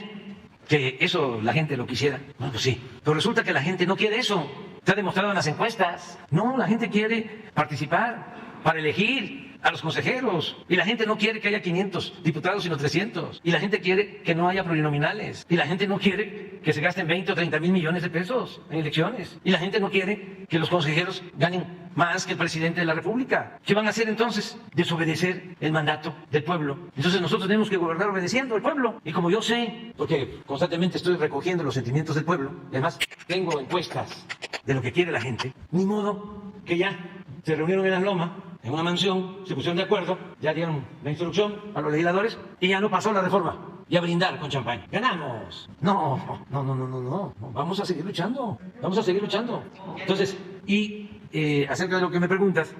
que eso la gente lo quisiera. Bueno, pues sí, pero resulta que la gente no quiere eso. Está demostrado en las encuestas. No, la gente quiere participar para elegir a los consejeros. Y la gente no quiere que haya 500 diputados, sino 300. Y la gente quiere que no haya plurinominales. Y la gente no quiere que se gasten 20 o 30,000 millones de pesos en elecciones. Y la gente no quiere que los consejeros ganen más que el presidente de la República. ¿Qué van a hacer entonces? Desobedecer el mandato del pueblo. Entonces nosotros tenemos que gobernar obedeciendo al pueblo. Y como yo sé, porque constantemente estoy recogiendo los sentimientos del pueblo, y además tengo encuestas de lo que quiere la gente, ni modo que ya se reunieron en la Loma, en una mansión, se pusieron de acuerdo, ya dieron la instrucción a los legisladores y ya no pasó la reforma. Y a brindar con champán. ¡Ganamos! No. Vamos a seguir luchando. Entonces, acerca de lo que me preguntas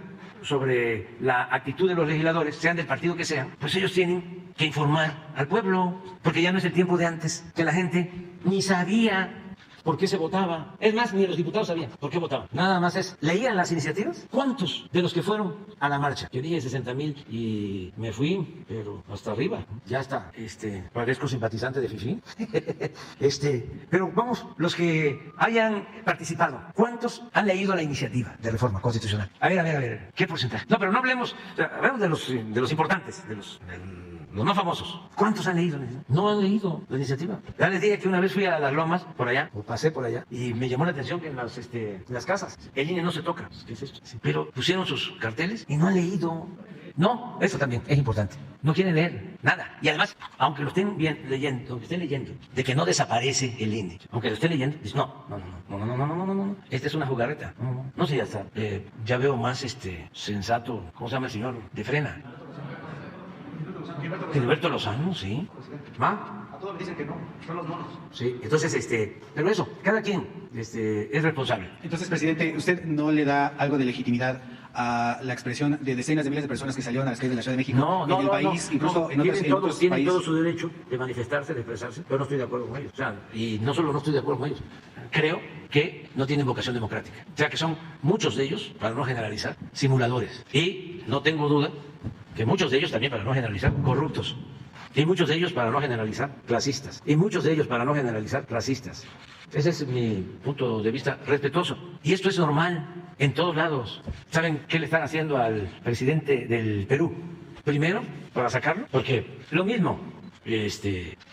sobre la actitud de los legisladores, sean del partido que sean, pues ellos tienen que informar al pueblo, porque ya no es el tiempo de antes, que la gente ni sabía por qué se votaba. Es más, ni los diputados sabían por qué votaban. Nada más leían las iniciativas. ¿Cuántos de los que fueron a la marcha? Yo dije 60,000 y me fui, pero hasta arriba. Ya está, parezco simpatizante de FIFI. Pero vamos, los que hayan participado, ¿cuántos han leído la iniciativa de reforma constitucional? A ver, ¿qué porcentaje? No, pero no hablemos, hablemos de los importantes, de los más famosos. ¿Cuántos han leído? No han leído la iniciativa. Ya les dije que una vez fui a las Lomas, por allá, o pasé por allá, y me llamó la atención que en las casas el INE no se toca. ¿Qué es esto? Sí. Pero pusieron sus carteles y no han leído. No, eso también es importante. No quieren leer nada. Y además, aunque lo estén leyendo, de que no desaparece el INE, aunque lo estén leyendo, dicen, no. Esta es una jugarreta. No sé, ya está. Ya veo más sensato, ¿cómo se llama el señor? De Frena. Gilberto Lozano, sí. ¿Va? A todos me dicen que no, son los monos. Sí, entonces, pero eso, cada quien es responsable. Entonces, presidente, ¿usted no le da algo de legitimidad a la expresión de decenas de miles de personas que salieron a las calles de la Ciudad de México en el país, incluso en otros tienen países? todo su derecho de manifestarse, de expresarse, pero no estoy de acuerdo con ellos. O sea, y no solo no estoy de acuerdo con ellos, creo que no tienen vocación democrática. O sea, que son muchos de ellos, para no generalizar, simuladores. Y no tengo duda que muchos de ellos también, para no generalizar, corruptos. Y muchos de ellos, para no generalizar, clasistas. Y muchos de ellos, para no generalizar, racistas. Ese es mi punto de vista respetuoso. Y esto es normal en todos lados. ¿Saben qué le están haciendo al presidente del Perú? Primero, para sacarlo, porque lo mismo,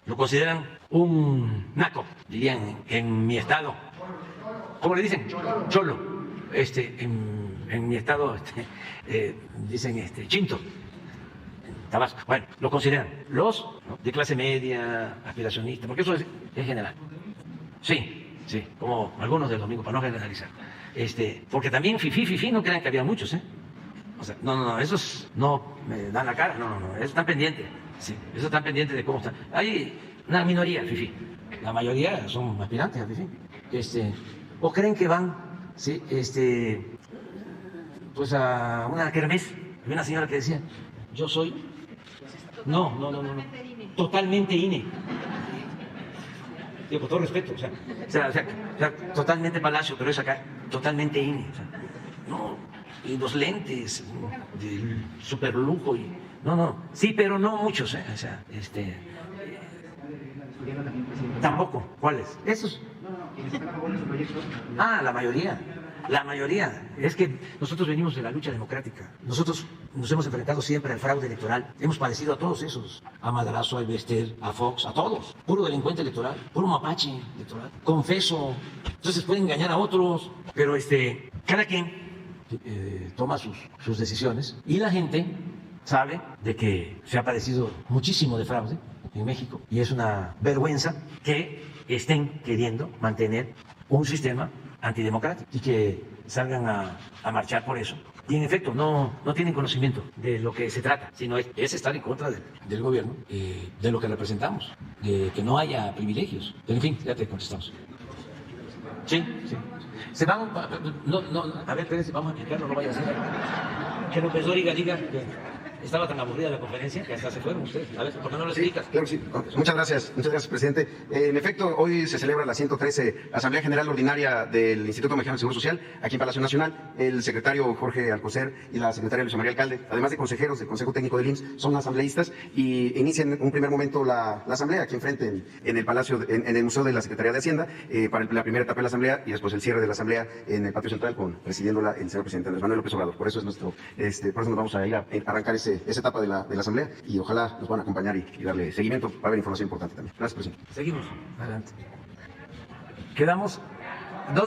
lo consideran un naco, dirían en mi estado. ¿Cómo le dicen? Cholo. En mi estado dicen chinto. Tabasco. Bueno, lo consideran los de clase media, aspiracionista, porque eso es en general. Sí, como algunos del domingo, para no generalizar. Porque también fifi, no crean que había muchos, O sea, no, esos no me dan la cara, no, esos están pendientes. Sí, esos están pendientes de cómo están. Hay una minoría, fifi. La mayoría son aspirantes a fifi. O creen que van, sí, pues a una kermés. Había una señora que decía, yo soy... No. Totalmente INE. Digo, con todo respeto, o sea, totalmente Palacio, pero es acá, totalmente INE. O sea, no, y los lentes del super lujo y sí, pero no muchos, o sea, tampoco. ¿Cuáles? Esos. La mayoría. La mayoría. Es que nosotros venimos de la lucha democrática. Nosotros nos hemos enfrentado siempre al fraude electoral. Hemos padecido a todos esos. A Madrazo, a Ibester, a Fox, a todos. Puro delincuente electoral, puro mapache electoral. Confeso. Entonces pueden engañar a otros. Pero cada quien toma sus decisiones. Y la gente sabe de que se ha padecido muchísimo de fraude en México. Y es una vergüenza que estén queriendo mantener un sistema antidemocrático y que salgan a marchar por eso. Y en efecto, no tienen conocimiento de lo que se trata, sino es estar en contra del gobierno, de lo que representamos, de que no haya privilegios. Pero en fin, ya te contestamos. Sí. Se van, a ver, espérense, vamos a explicarlo, no vaya a ser que López Dóriga diga que estaba tan aburrida la conferencia que hasta se fueron ustedes. A ver, ¿por qué no lo explicas? Claro que sí. Muchas gracias, presidente. En efecto, hoy se celebra la 113 Asamblea General Ordinaria del Instituto Mexicano del Seguro Social, aquí en Palacio Nacional. El secretario Jorge Alcocer y la secretaria Luisa María Alcalde, además de consejeros del Consejo Técnico del IMSS, son asambleístas y inician en un primer momento la asamblea aquí enfrente en el Palacio, en el Museo de la Secretaría de Hacienda, para la primera etapa de la asamblea y después el cierre de la asamblea en el patio central, presidiéndola el señor presidente Andrés Manuel López Obrador. Por eso por eso nos vamos a ir a arrancar esa etapa de la asamblea y ojalá nos van a acompañar y darle seguimiento. Va a haber información importante también. Gracias, presidente. Seguimos. Adelante. Quedamos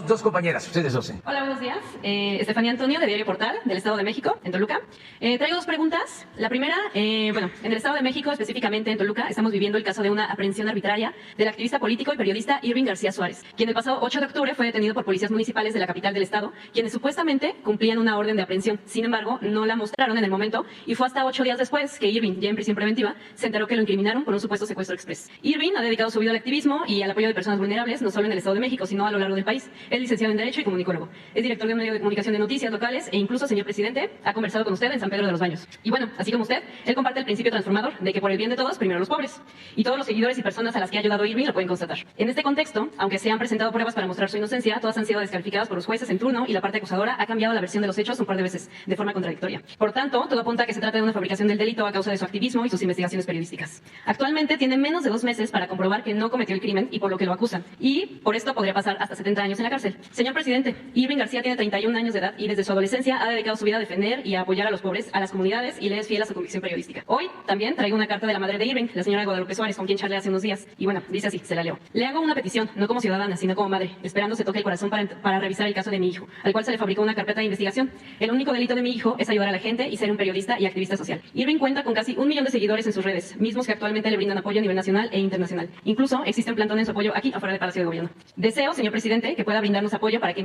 dos compañeras, ustedes 12. Hola, buenos días. Estefanía Antonio, de Diario Portal, del Estado de México, en Toluca. Traigo dos preguntas. La primera, en el Estado de México, específicamente en Toluca, estamos viviendo el caso de una aprehensión arbitraria del activista político y periodista Irving García Suárez, quien el pasado 8 de octubre fue detenido por policías municipales de la capital del estado, quienes supuestamente cumplían una orden de aprehensión. Sin embargo, no la mostraron en el momento y fue hasta 8 días después que Irving, ya en prisión preventiva, se enteró que lo incriminaron por un supuesto secuestro express. Irving ha dedicado su vida al activismo y al apoyo de personas vulnerables, no solo en el Estado de México, sino a lo largo del país. es licenciado en Derecho y comunicólogo. Es director de un medio de comunicación de noticias locales e incluso, señor presidente, ha conversado con usted en San Pedro de los Baños. Y bueno, así como usted, él comparte el principio transformador de que por el bien de todos, primero los pobres. Y todos los seguidores y personas a las que ha ayudado Irving lo pueden constatar. En este contexto, aunque se han presentado pruebas para mostrar su inocencia, todas han sido descalificadas por los jueces en turno y la parte acusadora ha cambiado la versión de los hechos un par de veces, de forma contradictoria. Por tanto, todo apunta a que se trata de una fabricación del delito a causa de su activismo y sus investigaciones periodísticas. Actualmente tiene menos de 2 meses para comprobar que no cometió el crimen y por lo que lo acusan. Y por esto podría pasar hasta 70 años en la cárcel. Señor presidente, Irving García tiene 31 años de edad y desde su adolescencia ha dedicado su vida a defender y a apoyar a los pobres, a las comunidades y le es fiel a su convicción periodística. Hoy también traigo una carta de la madre de Irving, la señora Guadalupe Suárez, con quien charlé hace unos días. Y bueno, dice así, se la leo. Le hago una petición, no como ciudadana, sino como madre, esperando se toque el corazón para revisar el caso de mi hijo, al cual se le fabricó una carpeta de investigación. El único delito de mi hijo es ayudar a la gente y ser un periodista y activista social. Irving cuenta con casi 1 millón de seguidores en sus redes, mismos que actualmente le brindan apoyo a nivel nacional e internacional. Incluso existe un plantón en su apoyo aquí afuera del Palacio de Gobierno. Deseo, señor presidente, que pueda brindarnos apoyo para que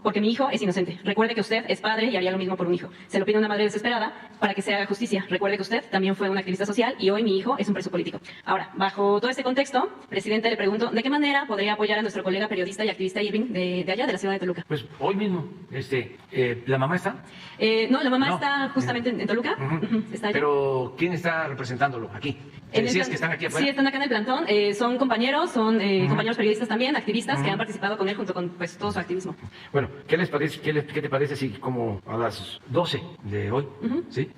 porque mi hijo es inocente. Recuerde que usted es padre y haría lo mismo por un hijo. Se lo pide una madre desesperada para que se haga justicia. Recuerde que usted también fue un activista social y hoy mi hijo es un preso político. Ahora, bajo todo este contexto, presidente, le pregunto, ¿de qué manera podría apoyar a nuestro colega periodista y activista Irving de allá, de la ciudad de Toluca? Pues hoy mismo, ¿la mamá está? No, la mamá está justamente en Toluca. Está allá. Pero, ¿quién está representándolo aquí? ¿Decías que están aquí afuera? Sí, están acá en el plantón. Son compañeros, compañeros periodistas también, activistas que han participado con él junto con pues, todo su activismo. Bueno, ¿qué les parece? ¿Qué te parece si como a las 12 de hoy, ¿sí?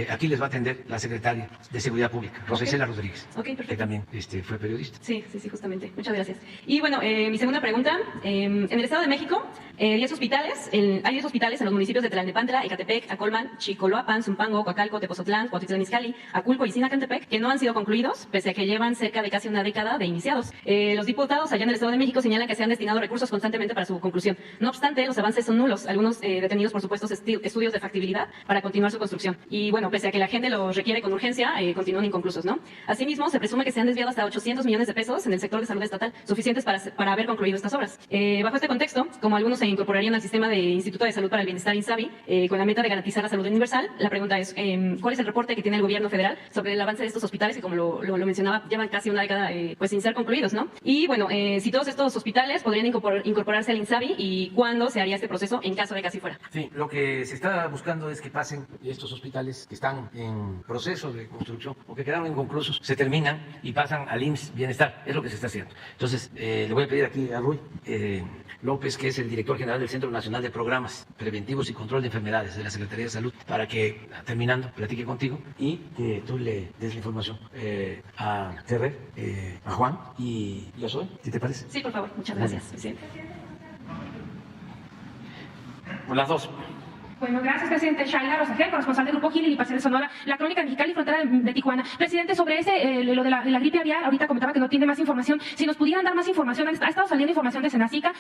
Aquí les va a atender la secretaria de Seguridad Pública, Rosa Isela Rodríguez, que también fue periodista? Sí, justamente. Muchas gracias. Y bueno, mi segunda pregunta. En el Estado de México, hay 10 hospitales en los municipios de Tlalnepantla, Ecatepec, Acolman, Chicoloapan, Zumpango, Coacalco, Tepozotlán, Cuautitlán Izcalli, Aculco y Sinacantepec, que no han sido concluidos, pese a que llevan cerca de casi una década de iniciados. Los diputados allá en el Estado de México señalan que se han destinado recursos constantemente para su conclusión. No obstante, los avances son nulos. Algunos detenidos por supuestos estudios de factibilidad para continuar su construcción. Y bueno, pese a que la gente los requiere con urgencia, continúan inconclusos, ¿no? Asimismo, se presume que se han desviado hasta 800 millones de pesos en el sector de salud estatal, suficientes para haber concluido estas obras. Bajo este contexto, como algunos se incorporarían al sistema de Instituto de Salud para el Bienestar INSABI, con la meta de garantizar la salud universal, la pregunta es, ¿cuál es el reporte que tiene el gobierno federal sobre el avance de estos hospitales que, como lo mencionaba, llevan casi una década pues sin ser concluidos, ¿no? Y bueno, si todos estos hospitales podrían incorporarse al INSABI y cuándo se haría este proceso en caso de que así fuera. Sí, lo que se está buscando es que pasen estos hospitales que están en proceso de construcción o que quedaron inconclusos, se terminan y pasan al IMSS Bienestar, es lo que se está haciendo. Entonces, le voy a pedir aquí a Ruy López, que es el director general del Centro Nacional de Programas Preventivos y Control de Enfermedades de la Secretaría de Salud, para que, terminando, platique contigo y que tú le des la información a Ferrer, a Juan y a Zoe, ¿qué te parece? Sí, por favor, muchas gracias, presidente. Las dos. Bueno, gracias, presidente. Shaila Rosagel, corresponsal del Grupo Gil y Paseo de Sonora, la crónica Mexicali, frontera de Tijuana. Presidente, sobre lo de la gripe aviar, ahorita comentaba que no tiene más información. Si nos pudieran dar más información, ha estado saliendo información de Senacica.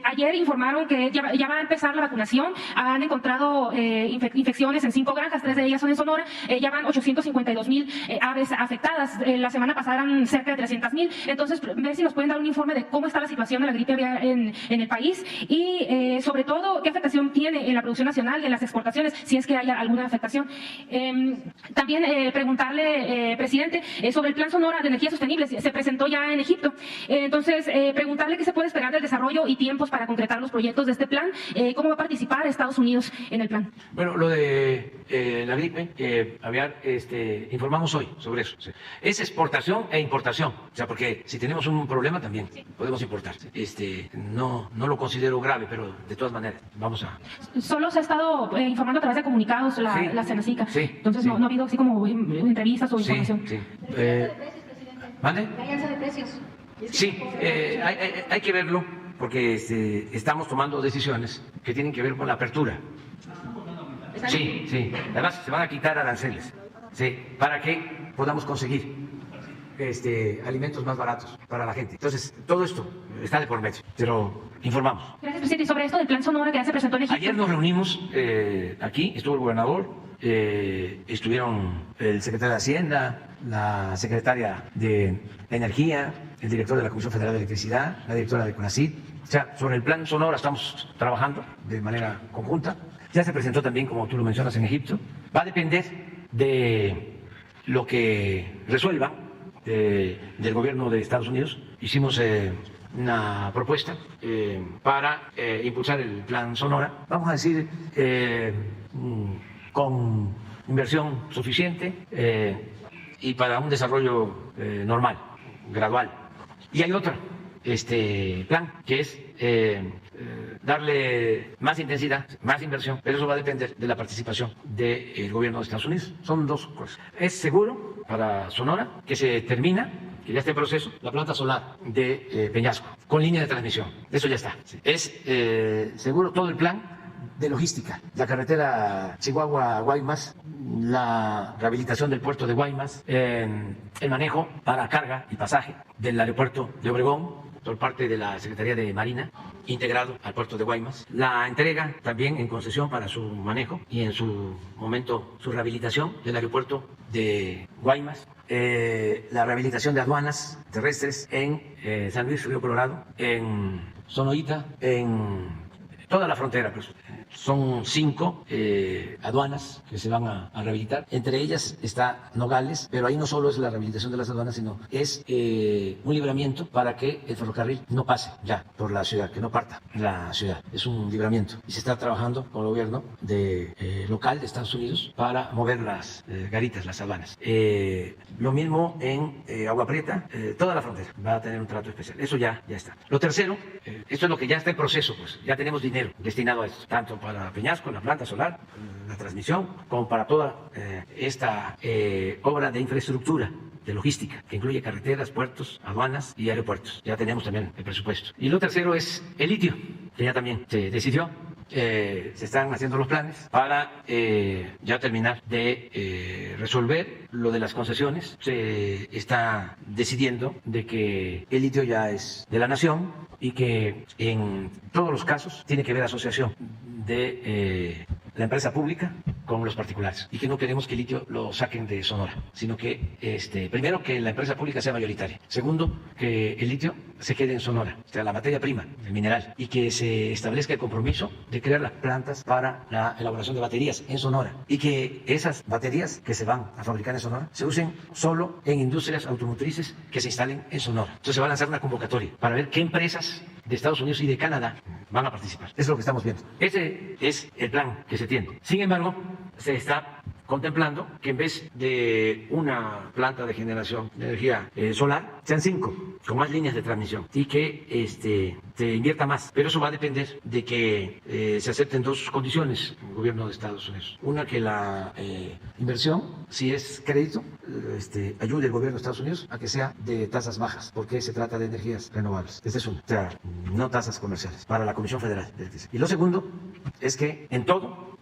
Ayer informaron que ya va a empezar la vacunación. Han encontrado infecciones en 5 granjas, 3 de ellas son en Sonora. Ya van 852,000 aves afectadas. La semana pasada eran cerca de 300,000. Entonces, ver si nos pueden dar un informe de cómo está la situación de la gripe aviar en el país y, sobre todo, qué afectación tiene en la producción nacional, en las exportaciones, si es que haya alguna afectación. También preguntarle, presidente, sobre el Plan Sonora de Energía Sostenible, se presentó ya en Egipto. Entonces, preguntarle qué se puede esperar del desarrollo y tiempos para concretar los proyectos de este plan, cómo va a participar Estados Unidos en el plan. Bueno, lo de la gripe aviar, informamos hoy sobre eso. ¿Sí? Es exportación e importación, o sea, porque si tenemos un problema también podemos importar. No lo considero grave, pero de todas maneras vamos a... Solo se ha estado informando a través de comunicados la Senacica. Sí, entonces no ha habido así como entrevistas o información. Sí. ¿Mande? ¿Hay alza de precios? Sí, hay que verlo porque estamos tomando decisiones que tienen que ver con la apertura. Sí. Además se van a quitar aranceles, para que podamos conseguir alimentos más baratos para la gente. Entonces, todo esto está de por medio, pero informamos. Gracias, presidente. Y sobre esto del Plan Sonora que ya se presentó en Egipto. Ayer nos reunimos aquí, estuvo el gobernador, estuvieron el secretario de Hacienda, la secretaria de Energía, el director de la Comisión Federal de Electricidad, la directora de CONACYT. O sea, sobre el Plan Sonora estamos trabajando de manera conjunta. Ya se presentó también, como tú lo mencionas, en Egipto. Va a depender de lo que resuelvan del gobierno de Estados Unidos. Hicimos una propuesta para impulsar el Plan Sonora, vamos a decir, con inversión suficiente y para un desarrollo normal, gradual. Y hay otro plan que es darle más intensidad, más inversión, pero eso va a depender de la participación del gobierno de Estados Unidos. Son dos cosas. Es seguro para Sonora que se termina, que ya está en proceso, la planta solar de Peñasco, con línea de transmisión. Eso ya está. Es seguro todo el plan de logística, la carretera Chihuahua-Guaymas, la rehabilitación del puerto de Guaymas, el manejo para carga y pasaje del aeropuerto de Obregón por parte de la Secretaría de Marina, integrado al puerto de Guaymas, la entrega también en concesión para su manejo y en su momento su rehabilitación del aeropuerto de Guaymas, la rehabilitación de aduanas terrestres en San Luis Río Colorado, en Sonoita, en toda la frontera, pues. Son 5 aduanas que se van a rehabilitar. Entre ellas está Nogales, pero ahí no solo es la rehabilitación de las aduanas, sino es un libramiento para que el ferrocarril no pase ya por la ciudad, que no parta la ciudad. Es un libramiento. Y se está trabajando con el gobierno local de Estados Unidos para mover las garitas, las aduanas. Lo mismo en Agua Prieta, toda la frontera va a tener un trato especial. Eso ya está. Lo tercero, esto es lo que ya está en proceso, pues ya tenemos dinero destinado a esto, tanto para Peñasco, la planta solar, la transmisión, como para toda esta obra de infraestructura, de logística, que incluye carreteras, puertos, aduanas y aeropuertos. Ya tenemos también el presupuesto. Y lo tercero es el litio, que ya también se decidió. Se están haciendo los planes para ya terminar de resolver lo de las concesiones. Se está decidiendo de que el litio ya es de la nación y que en todos los casos tiene que haber asociación de la empresa pública con los particulares y que no queremos que el litio lo saquen de Sonora, sino que primero que la empresa pública sea mayoritaria, segundo que el litio se quede en Sonora, o sea, la materia prima, el mineral, y que se establezca el compromiso de crear las plantas para la elaboración de baterías en Sonora y que esas baterías que se van a fabricar en Sonora se usen solo en industrias automotrices que se instalen en Sonora. Entonces se va a lanzar una convocatoria para ver qué empresas de Estados Unidos y de Canadá van a participar. Eso es lo que estamos viendo. Ese es el plan que se tiene. Sin embargo, se está contemplando que en vez de una planta de generación de energía solar, sean 5, con más líneas de transmisión y que se invierta más. Pero eso va a depender de que se acepten dos condiciones en el gobierno de Estados Unidos. Una, que la inversión, si es crédito, ayude al gobierno de Estados Unidos a que sea de tasas bajas, porque se trata de energías renovables. Esta es una, o sea, no tasas comerciales, para la Comisión Federal de Electricidad. Y lo segundo es que en todo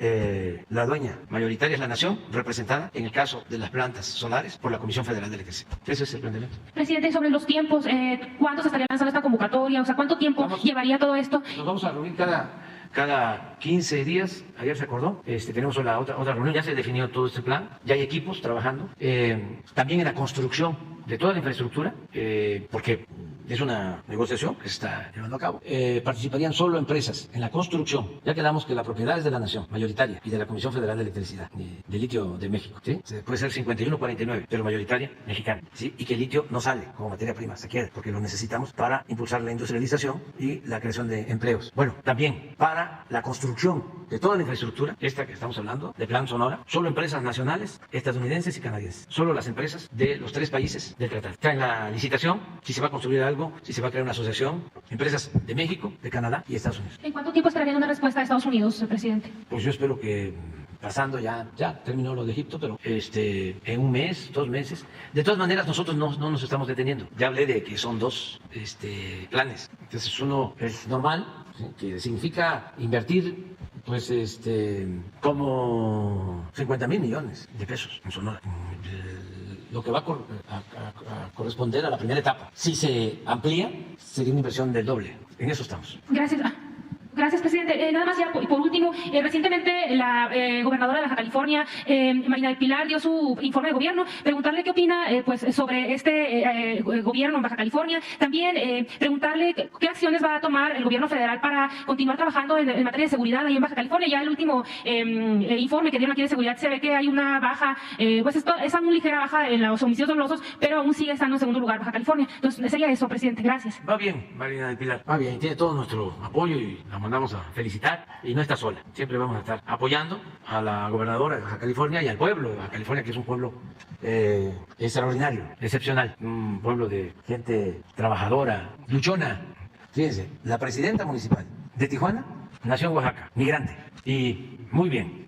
la dueña mayoritaria es la nación, representada en el caso de las plantas solares por la Comisión Federal de Electricidad. Ese es el planteamiento. Presidente, sobre los tiempos, ¿cuándo se estaría lanzando esta convocatoria? O sea, ¿cuánto tiempo llevaría todo esto? Nos vamos a reunir cada 15 días. Ayer se acordó, tenemos otra reunión, ya se definió todo este plan, ya hay equipos trabajando, también en la construcción de toda la infraestructura, porque es una negociación que se está llevando a cabo. Participarían solo empresas en la construcción. Ya quedamos que la propiedad es de la nación, mayoritaria, y de la Comisión Federal de Electricidad, de litio de México. ¿Sí? Puede ser 51-49, pero mayoritaria mexicana. ¿Sí? Y que el litio no sale como materia prima, se queda, porque lo necesitamos para impulsar la industrialización y la creación de empleos. Bueno, también para la construcción de toda la infraestructura, esta que estamos hablando, de Plan Sonora, solo empresas nacionales, estadounidenses y canadienses. Solo las empresas de los 3 países del tratado. Está en la licitación si se va a construir algo, si se va a crear una asociación, empresas de México, de Canadá y Estados Unidos. ¿En cuánto tiempo estaría una respuesta de Estados Unidos, presidente? Pues yo espero que pasando ya terminó lo de Egipto, pero en un mes, 2 meses. De todas maneras, nosotros no nos estamos deteniendo. Ya hablé de que son 2 planes. Entonces, uno es normal, ¿sí? Que significa invertir pues como 50,000 millones de pesos en Sonora. Lo que va a corresponder a la primera etapa. Si se amplía, sería una inversión del doble. En eso estamos. Gracias. Gracias, presidente. Nada más ya por último, recientemente la gobernadora de Baja California, Marina del Pilar, dio su informe de gobierno. Preguntarle qué opina pues sobre este gobierno en Baja California. También preguntarle qué acciones va a tomar el gobierno federal para continuar trabajando en materia de seguridad ahí en Baja California. Ya el último informe que dieron aquí de seguridad se ve que hay una baja, pues esa muy ligera baja en los homicidios dolosos, pero aún sigue estando en segundo lugar Baja California. Entonces sería eso, presidente. Gracias. Va bien, Marina del Pilar. Va bien, tiene todo nuestro apoyo y la mandamos a felicitar. Y no está sola. Siempre vamos a estar apoyando a la gobernadora de Baja California y al pueblo de Baja California, que es un pueblo extraordinario, excepcional. Un pueblo de gente trabajadora, luchona. Fíjense, la presidenta municipal de Tijuana nació en Oaxaca, migrante. Y muy bien,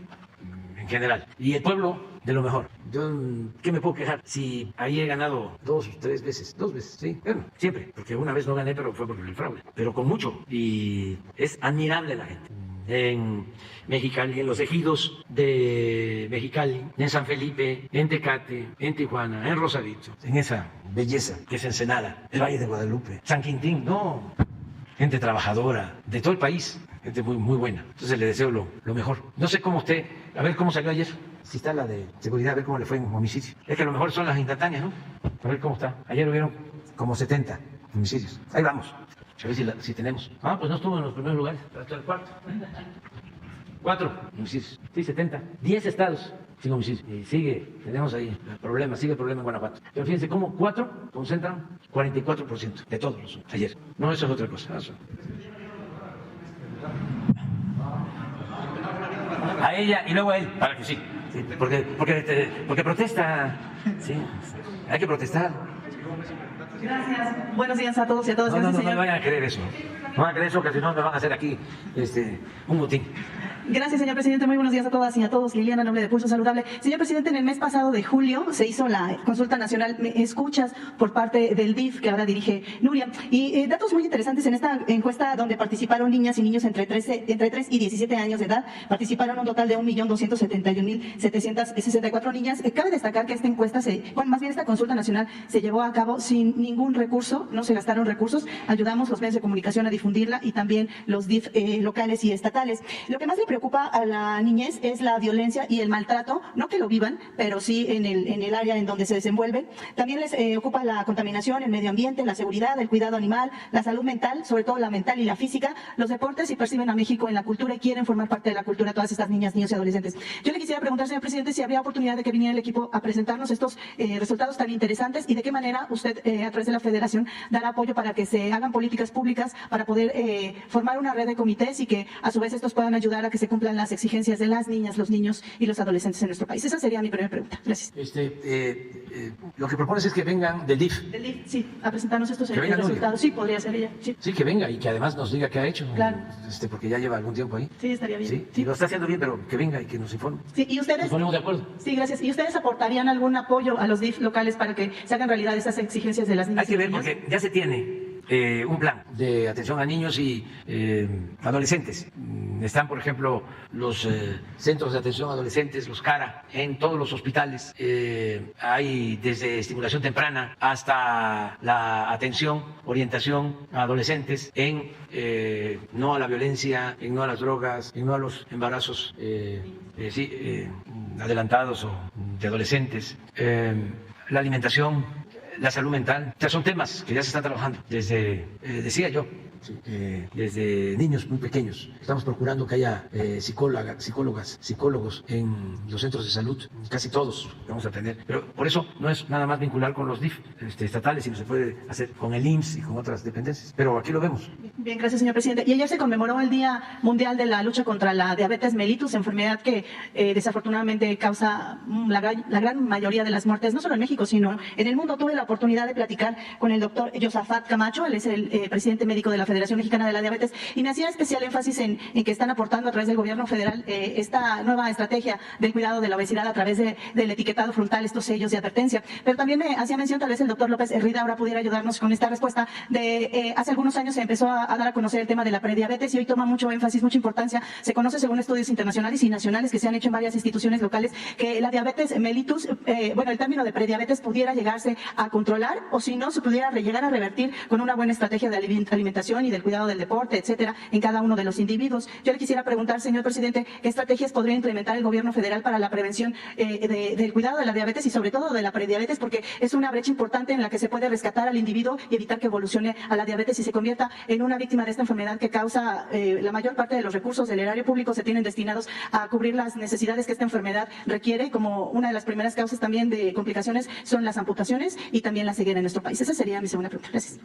en general. Y el pueblo de lo mejor. Yo, ¿qué me puedo quejar? Si ahí he ganado 2 o 3 veces, 2 veces, sí, bueno, siempre, porque una vez no gané, pero fue por el fraude, pero con mucho, y es admirable la gente. En Mexicali, en los ejidos de Mexicali, en San Felipe, en Tecate, en Tijuana, en Rosarito, en esa belleza que es Ensenada, el Valle de Guadalupe, San Quintín, no, gente trabajadora de todo el país, gente muy, muy buena. Entonces le deseo lo mejor. No sé cómo usted, a ver cómo salió ayer, si está la de seguridad, a ver cómo le fue en homicidio. Es que a lo mejor son las instantáneas, ¿no? A ver cómo está. Ayer hubieron como 70 homicidios. Ahí vamos. A ver si tenemos. Ah, pues no estuvo en los primeros lugares, hasta el cuarto. 4 homicidios. Sí, 70. 10 estados sin homicidios. Y tenemos ahí el problema, sigue el problema en Guanajuato. Pero fíjense cómo 4 concentran 44% de todos los ayer. No, eso es otra cosa. Eso. A ella y luego a él, para que sí. Sí, porque protesta. Sí, hay que protestar. Gracias. Buenos días a todos y a todas. No vayan a creer eso. No van a creer eso, que si no me van a hacer aquí un motín. Gracias, señor presidente. Muy buenos días a todas y a todos. Liliana, en nombre de Pulso Saludable. Señor presidente, en el mes pasado de julio se hizo la consulta nacional Me Escuchas por parte del DIF, que ahora dirige Nuria. Y datos muy interesantes en esta encuesta donde participaron niñas y niños entre 3 y 17 años de edad. Participaron un total de 1.271.764 niñas. Cabe destacar que esta encuesta, esta consulta nacional se llevó a cabo sin ningún recurso, no se gastaron recursos. Ayudamos los medios de comunicación a difundirla y también los DIF locales y estatales. Lo que más le preocupa a la niñez es la violencia y el maltrato, no que lo vivan, pero sí en el área en donde se desenvuelven. También les ocupa la contaminación, el medio ambiente, la seguridad, el cuidado animal, la salud mental, sobre todo la mental y la física, los deportes, y perciben a México en la cultura y quieren formar parte de la cultura todas estas niñas, niños y adolescentes. Yo le quisiera preguntar, señor presidente, si habría oportunidad de que viniera el equipo a presentarnos estos resultados tan interesantes y de qué manera usted, a través de la Federación, dará apoyo para que se hagan políticas públicas para poder formar una red de comités y que a su vez estos puedan ayudar a que se cumplan las exigencias de las niñas, los niños y los adolescentes en nuestro país. Esa sería mi primera pregunta. Gracias. Lo que propones es que vengan del DIF. Del DIF, sí, a presentarnos estos resultados. Sí, podría ser ella. Sí, que venga y que además nos diga qué ha hecho. Claro. Porque ya lleva algún tiempo ahí. Sí, estaría bien. Sí, y lo está haciendo bien, pero que venga y que nos informe. Sí, y ustedes. Nos ponemos de acuerdo. Sí, gracias. ¿Y ustedes aportarían algún apoyo a los DIF locales para que se hagan realidad esas exigencias de las niñas? Hay que ver, porque ya se tiene un plan de atención a niños y adolescentes. Están, por ejemplo, los centros de atención a adolescentes, los CARA, en todos los hospitales. Hay desde estimulación temprana hasta la atención, orientación a adolescentes en no a la violencia, en no a las drogas, en no a los embarazos adelantados o de adolescentes. La alimentación, la salud mental. O sea, son temas que ya se están trabajando desde, decía yo, desde niños muy pequeños. Estamos procurando que haya psicólogos en los centros de salud, casi todos vamos a tener. Pero por eso no es nada más vincular con los DIF estatales, sino se puede hacer con el IMSS y con otras dependencias. Pero aquí lo vemos. Bien, gracias, señor presidente. Y ayer se conmemoró el Día Mundial de la Lucha contra la Diabetes mellitus, enfermedad que desafortunadamente causa la gran mayoría de las muertes, no solo en México, sino en el mundo. Tuve la oportunidad de platicar con el doctor Josafat Camacho, él es el presidente médico de la Federación Mexicana de la Diabetes, y me hacía especial énfasis en que están aportando a través del gobierno federal esta nueva estrategia del cuidado de la obesidad a través del etiquetado frontal, estos sellos de advertencia. Pero también me hacía mención, tal vez el doctor López Herrida ahora pudiera ayudarnos con esta respuesta, de hace algunos años se empezó a dar a conocer el tema de la prediabetes y hoy toma mucho énfasis, mucha importancia. Se conoce según estudios internacionales y nacionales que se han hecho en varias instituciones locales que la diabetes mellitus, el término de prediabetes pudiera llegarse a controlar, o si no, se pudiera llegar a revertir con una buena estrategia de alimentación alimentación y del cuidado del deporte, etcétera, en cada uno de los individuos. Yo le quisiera preguntar, señor presidente, ¿qué estrategias podría implementar el gobierno federal para la prevención del cuidado de la diabetes y sobre todo de la prediabetes? Porque es una brecha importante en la que se puede rescatar al individuo y evitar que evolucione a la diabetes y se convierta en una víctima de esta enfermedad que causa la mayor parte de los recursos del erario público se tienen destinados a cubrir las necesidades que esta enfermedad requiere. Como una de las primeras causas también de complicaciones son las amputaciones y también la ceguera en nuestro país. Esa sería mi segunda pregunta. Gracias.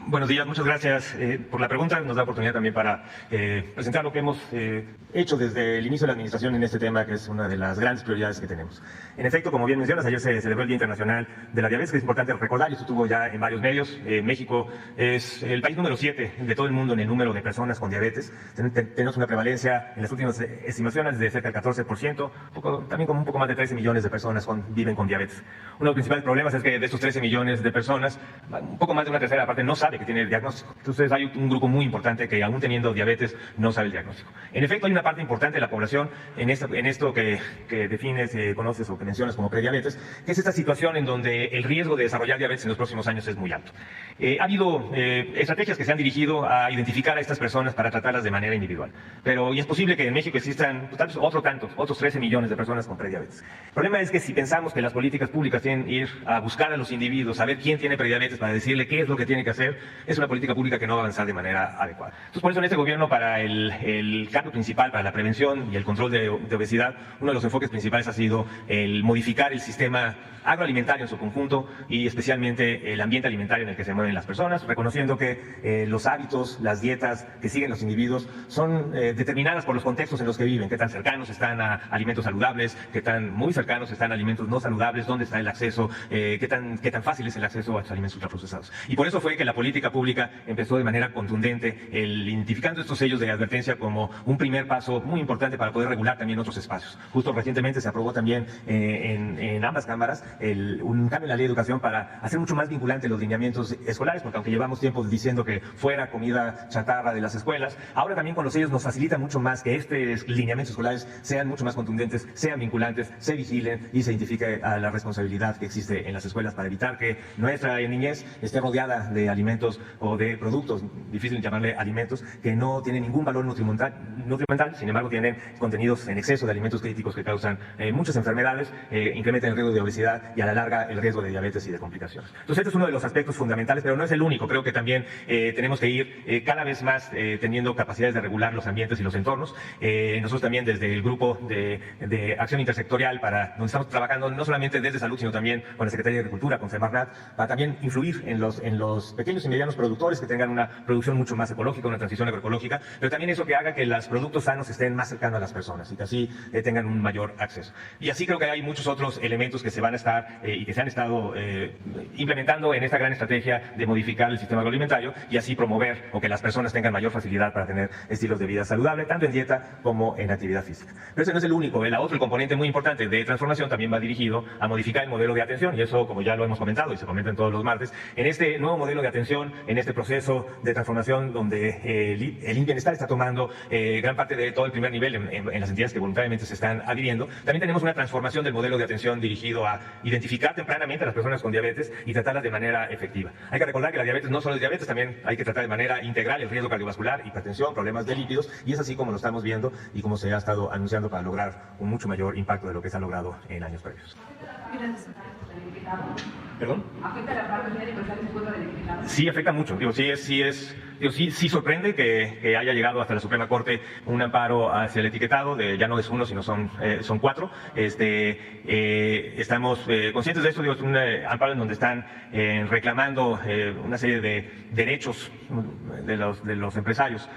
Buenos días, muchas gracias por la pregunta. Nos da oportunidad también para presentar lo que hemos hecho desde el inicio de la administración en este tema, que es una de las grandes prioridades que tenemos. En efecto, como bien mencionas, ayer se celebró el Día Internacional de la Diabetes, que es importante recordar, y esto estuvo ya en varios medios. México es el país número 7 de todo el mundo en el número de personas con diabetes. Tenemos una prevalencia en las últimas estimaciones de cerca del 14%, también como un poco más de 13 millones de personas viven con diabetes. Uno de los principales problemas es que de estos 13 millones de personas, un poco más de una tercera parte no sabe que tiene el diagnóstico. Entonces hay un grupo muy importante que aún teniendo diabetes no sabe el diagnóstico. En efecto, hay una parte importante de la población en esto que defines, conoces o que mencionas como prediabetes, que es esta situación en donde el riesgo de desarrollar diabetes en los próximos años es muy alto. Ha habido estrategias que se han dirigido a identificar a estas personas para tratarlas de manera individual. Y es posible que en México existan otros 13 millones de personas con prediabetes. El problema es que si pensamos que las políticas públicas tienen que ir a buscar a los individuos, saber quién tiene prediabetes para decirle qué es lo que tiene que hacer, es una política pública que no va a avanzar de manera adecuada. Entonces, por eso en este gobierno, para el cambio principal, para la prevención y el control de obesidad, uno de los enfoques principales ha sido el modificar el sistema agroalimentario en su conjunto y especialmente el ambiente alimentario en el que se mueven las personas, reconociendo que los hábitos, las dietas que siguen los individuos son determinadas por los contextos en los que viven, qué tan cercanos están a alimentos saludables, qué tan muy cercanos están a alimentos no saludables, dónde está el acceso, qué tan fácil es el acceso a los alimentos ultraprocesados. Y por eso fue que la política pública empezó de manera contundente identificando estos sellos de advertencia como un primer paso muy importante para poder regular también otros espacios. Justo recientemente se aprobó también en ambas cámaras un cambio en la ley de educación para hacer mucho más vinculante los lineamientos escolares, porque aunque llevamos tiempo diciendo que fuera comida chatarra de las escuelas, ahora también con los sellos nos facilita mucho más que estos lineamientos escolares sean mucho más contundentes, sean vinculantes, se vigilen y se identifique a la responsabilidad que existe en las escuelas para evitar que nuestra niñez esté rodeada de alimentos o de productos, difícil llamarle alimentos, que no tienen ningún valor nutrimental, sin embargo tienen contenidos en exceso de alimentos críticos que causan muchas enfermedades, incrementan el riesgo de obesidad y a la larga el riesgo de diabetes y de complicaciones. Entonces este es uno de los aspectos fundamentales, pero no es el único. Creo que también tenemos que ir cada vez más teniendo capacidades de regular los ambientes y los entornos. Nosotros también desde el grupo de acción intersectorial, donde estamos trabajando no solamente desde salud, sino también con la Secretaría de Agricultura, con Semarnat, para también influir en los pequeños y medianos productores que tengan una producción mucho más ecológica, una transición agroecológica, pero también eso que haga que los productos sanos estén más cercanos a las personas y que así tengan un mayor acceso. Y así creo que hay muchos otros elementos que se van a estar y que se han estado implementando en esta gran estrategia de modificar el sistema agroalimentario y así promover o que las personas tengan mayor facilidad para tener estilos de vida saludable, tanto en dieta como en actividad física. Pero ese no es el único. El componente muy importante de transformación también va dirigido a modificar el modelo de atención, y eso, como ya lo hemos comentado y se comenta en todos los martes, en este nuevo modelo de atención, en este proceso de transformación donde el Bienestar está tomando gran parte de todo el primer nivel en las entidades que voluntariamente se están adhiriendo. También tenemos una transformación del modelo de atención dirigido a identificar tempranamente a las personas con diabetes y tratarlas de manera efectiva. Hay que recordar que la diabetes no solo es diabetes, también hay que tratar de manera integral el riesgo cardiovascular, hipertensión, problemas de lípidos, y es así como lo estamos viendo y como se ha estado anunciando para lograr un mucho mayor impacto de lo que se ha logrado en años previos. ¿Perdón? ¿Afecta la parte del etiquetado? Sí, afecta mucho. Sí sorprende que haya llegado hasta la Suprema Corte un amparo hacia el etiquetado, ya no es uno, sino son 4. Estamos conscientes de esto, es un amparo en donde están reclamando una serie de derechos de los empresarios,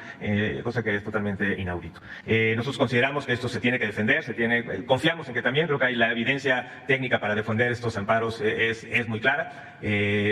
cosa que es totalmente inaudito. Nosotros consideramos que esto se tiene que defender, confiamos en que también, creo que la evidencia técnica para defender estos amparos es muy clara,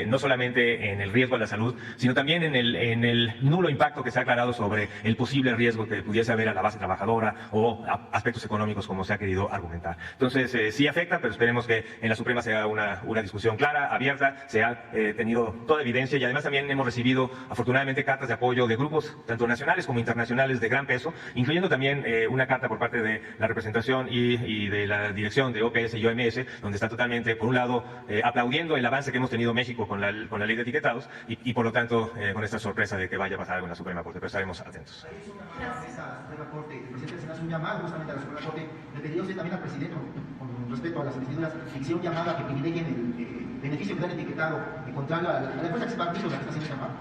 no solamente en el riesgo a la salud, sino también en el el nulo impacto que se ha aclarado sobre el posible riesgo que pudiese haber a la base trabajadora o a aspectos económicos como se ha querido argumentar. Entonces, sí afecta, pero esperemos que en la Suprema sea una discusión clara, abierta, se ha tenido toda evidencia y además también hemos recibido afortunadamente cartas de apoyo de grupos tanto nacionales como internacionales de gran peso, incluyendo también una carta por parte de la representación y de la dirección de OPS y OMS, donde está totalmente, por un lado, aplaudiendo el avance que hemos tenido México con la ley de etiquetados y por lo tanto, con esta sorpresa de que vaya a pasar algo en la Suprema Corte, pero estaremos atentos. El presidente se hace un llamado justamente a la Suprema Corte. Le pediría usted también al presidente, con respecto a las investiduras, que hiciera un llamado a que privilegien el beneficio que da el etiquetado, contrario a la empresa que se partió, la que está haciendo llamado.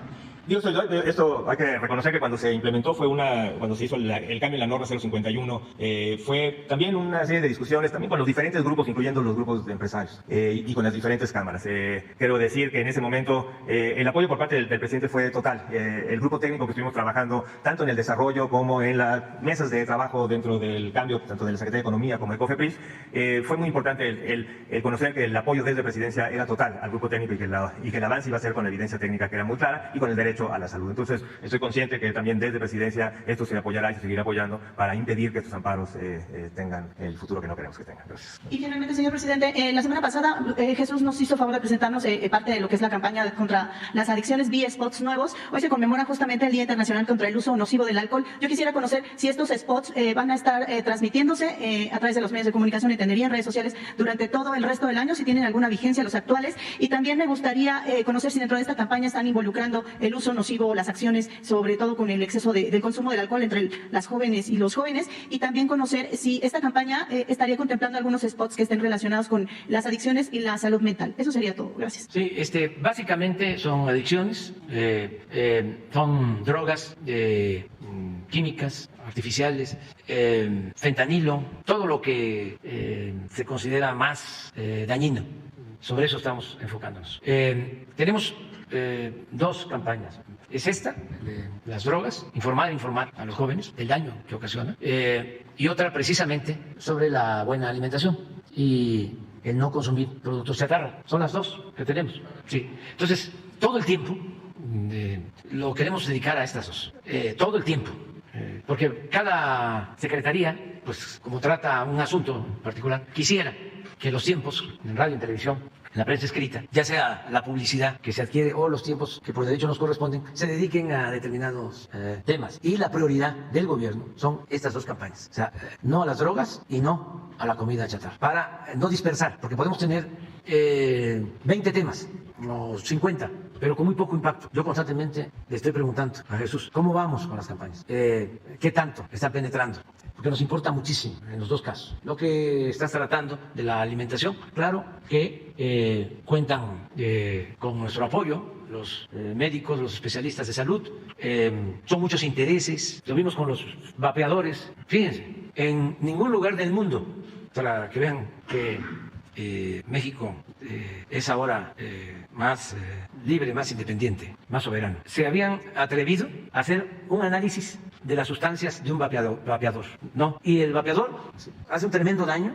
Digo, esto hay que reconocer que cuando se implementó cuando se hizo el cambio en la norma 051, fue también una serie de discusiones también con los diferentes grupos, incluyendo los grupos de empresarios y con las diferentes cámaras. Quiero decir que en ese momento el apoyo por parte del presidente fue total. El grupo técnico que estuvimos trabajando tanto en el desarrollo como en las mesas de trabajo dentro del cambio, tanto de la Secretaría de Economía como de COFEPRIS, fue muy importante el conocer que el apoyo desde Presidencia era total al grupo técnico y que el avance iba a ser con la evidencia técnica que era muy clara y con el derecho a la salud. Entonces, estoy consciente que también desde Presidencia esto se apoyará y se seguirá apoyando para impedir que estos amparos tengan el futuro que no queremos que tengan. Gracias. Y finalmente, señor presidente, la semana pasada Jesús nos hizo favor de presentarnos parte de lo que es la campaña contra las adicciones vía spots nuevos. Hoy se conmemora justamente el Día Internacional contra el Uso Nocivo del Alcohol. Yo quisiera conocer si estos spots van a estar transmitiéndose a través de los medios de comunicación, entendería, en redes sociales durante todo el resto del año, si tienen alguna vigencia los actuales. Y también me gustaría conocer si dentro de esta campaña están involucrando el uso nocivo, las acciones, sobre todo con el exceso del consumo del alcohol entre las jóvenes y los jóvenes, y también conocer si esta campaña estaría contemplando algunos spots que estén relacionados con las adicciones y la salud mental. Eso sería todo. Gracias. Sí, básicamente son adicciones, son drogas químicas, artificiales, fentanilo, todo lo que se considera más dañino. Sobre eso estamos enfocándonos. Tenemos dos campañas. Es esta, de las drogas, informar a los jóvenes del daño que ocasiona, y otra precisamente sobre la buena alimentación y el no consumir productos chatarra. Son las dos que tenemos. Sí. Entonces, todo el tiempo lo queremos dedicar a estas dos. Todo el tiempo. Porque cada secretaría, pues como trata un asunto en particular, quisiera que los tiempos en radio y televisión, en la prensa escrita, ya sea la publicidad que se adquiere o los tiempos que por derecho nos corresponden, se dediquen a determinados temas. Y la prioridad del gobierno son estas dos campañas. O sea, no a las drogas y no a la comida chatarra. Para no dispersar, porque podemos tener 20 temas o 50, pero con muy poco impacto. Yo constantemente le estoy preguntando a Jesús, ¿cómo vamos con las campañas? ¿Qué tanto está penetrando? Porque nos importa muchísimo en los dos casos. Lo que estás tratando de la alimentación, claro que cuentan con nuestro apoyo, los médicos, los especialistas de salud. Son muchos intereses. Lo vimos con los vapeadores. Fíjense, en ningún lugar del mundo, para que vean que México es ahora más libre, más independiente, más soberano. Se habían atrevido a hacer un análisis de las sustancias de un vapeador. No. Y el vapeador hace un tremendo daño.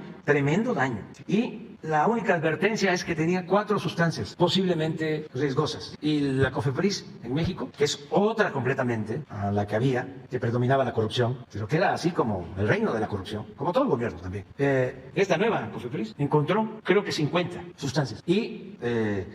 Y la única advertencia es que tenía 4 sustancias posiblemente riesgosas. Y la COFEPRIS en México, que es otra completamente a la que había, que predominaba la corrupción, pero que era así como el reino de la corrupción, como todo el gobierno también. Esta nueva COFEPRIS encontró, creo que 50 sustancias y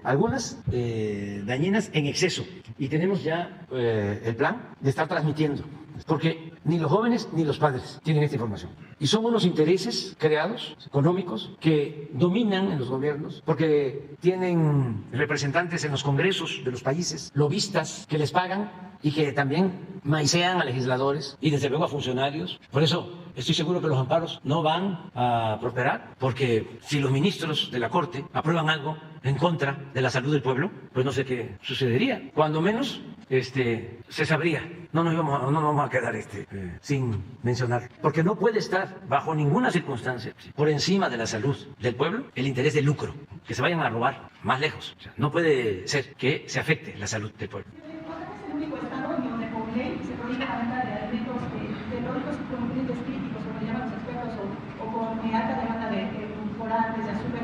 algunas dañinas en exceso. Y tenemos ya el plan de estar transmitiendo, porque ni los jóvenes ni los padres tienen esta información. Y son unos intereses creados, económicos, que dominan en los gobiernos, porque tienen representantes en los congresos de los países, lobistas que les pagan y que también maicean a legisladores y desde luego a funcionarios. Por eso estoy seguro que los amparos no van a prosperar, porque si los ministros de la Corte aprueban algo en contra de la salud del pueblo, pues no sé qué sucedería. Cuando menos se sabría. No nos vamos a quedar sin mencionar, porque no puede estar bajo ninguna circunstancia por encima de la salud del pueblo el interés de lucro, que se vayan a robar más lejos. O sea, no puede ser que se afecte la salud del pueblo. Es el único estado en donde con ley se prohíbe la venta de alimentos calóricos con nutrientes críticos, como le llaman los expertos, o con alta demanda de colorantes, de azúcar.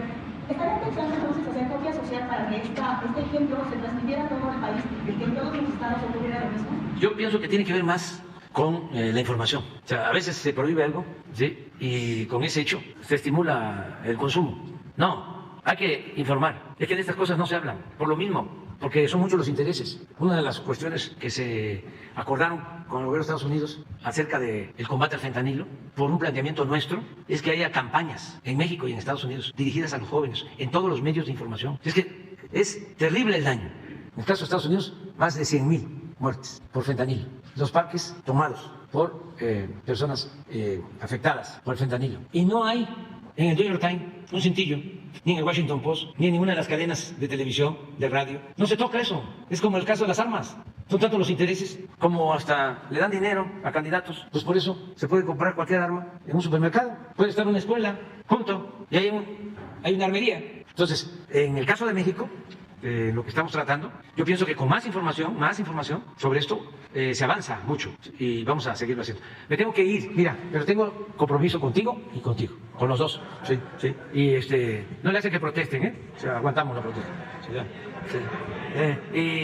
¿Estaría pensando entonces hacer copia social para que este ejemplo se transmitiera a todo el país y que en todos los estados ocurriera lo mismo? Yo pienso que tiene que ver más con la información. O sea, a veces se prohíbe algo, ¿sí? Y con ese hecho se estimula el consumo. No, hay que informar. Es que de estas cosas no se hablan, por lo mismo, porque son muchos los intereses. Una de las cuestiones que se acordaron con el gobierno de Estados Unidos acerca del combate al fentanilo, por un planteamiento nuestro, es que haya campañas en México y en Estados Unidos dirigidas a los jóvenes, en todos los medios de información. Es que es terrible el daño. En el caso de Estados Unidos, más de 100,000 muertes por fentanilo. Los parques tomados por personas afectadas por el fentanilo. Y no hay en el New York Times un cintillo, ni en el Washington Post, ni en ninguna de las cadenas de televisión, de radio. No se toca eso. Es como el caso de las armas. Son tantos los intereses, como hasta le dan dinero a candidatos. Pues por eso se puede comprar cualquier arma en un supermercado. Puede estar en una escuela, junto, y hay una armería. Entonces, en el caso de México, lo que estamos tratando, yo pienso que con más información sobre esto, se avanza mucho y vamos a seguirlo haciendo. Me tengo que ir, mira, pero tengo compromiso contigo y contigo, con los dos, sí. Y no le hace que protesten, o sea, aguantamos la protesta. Sí, y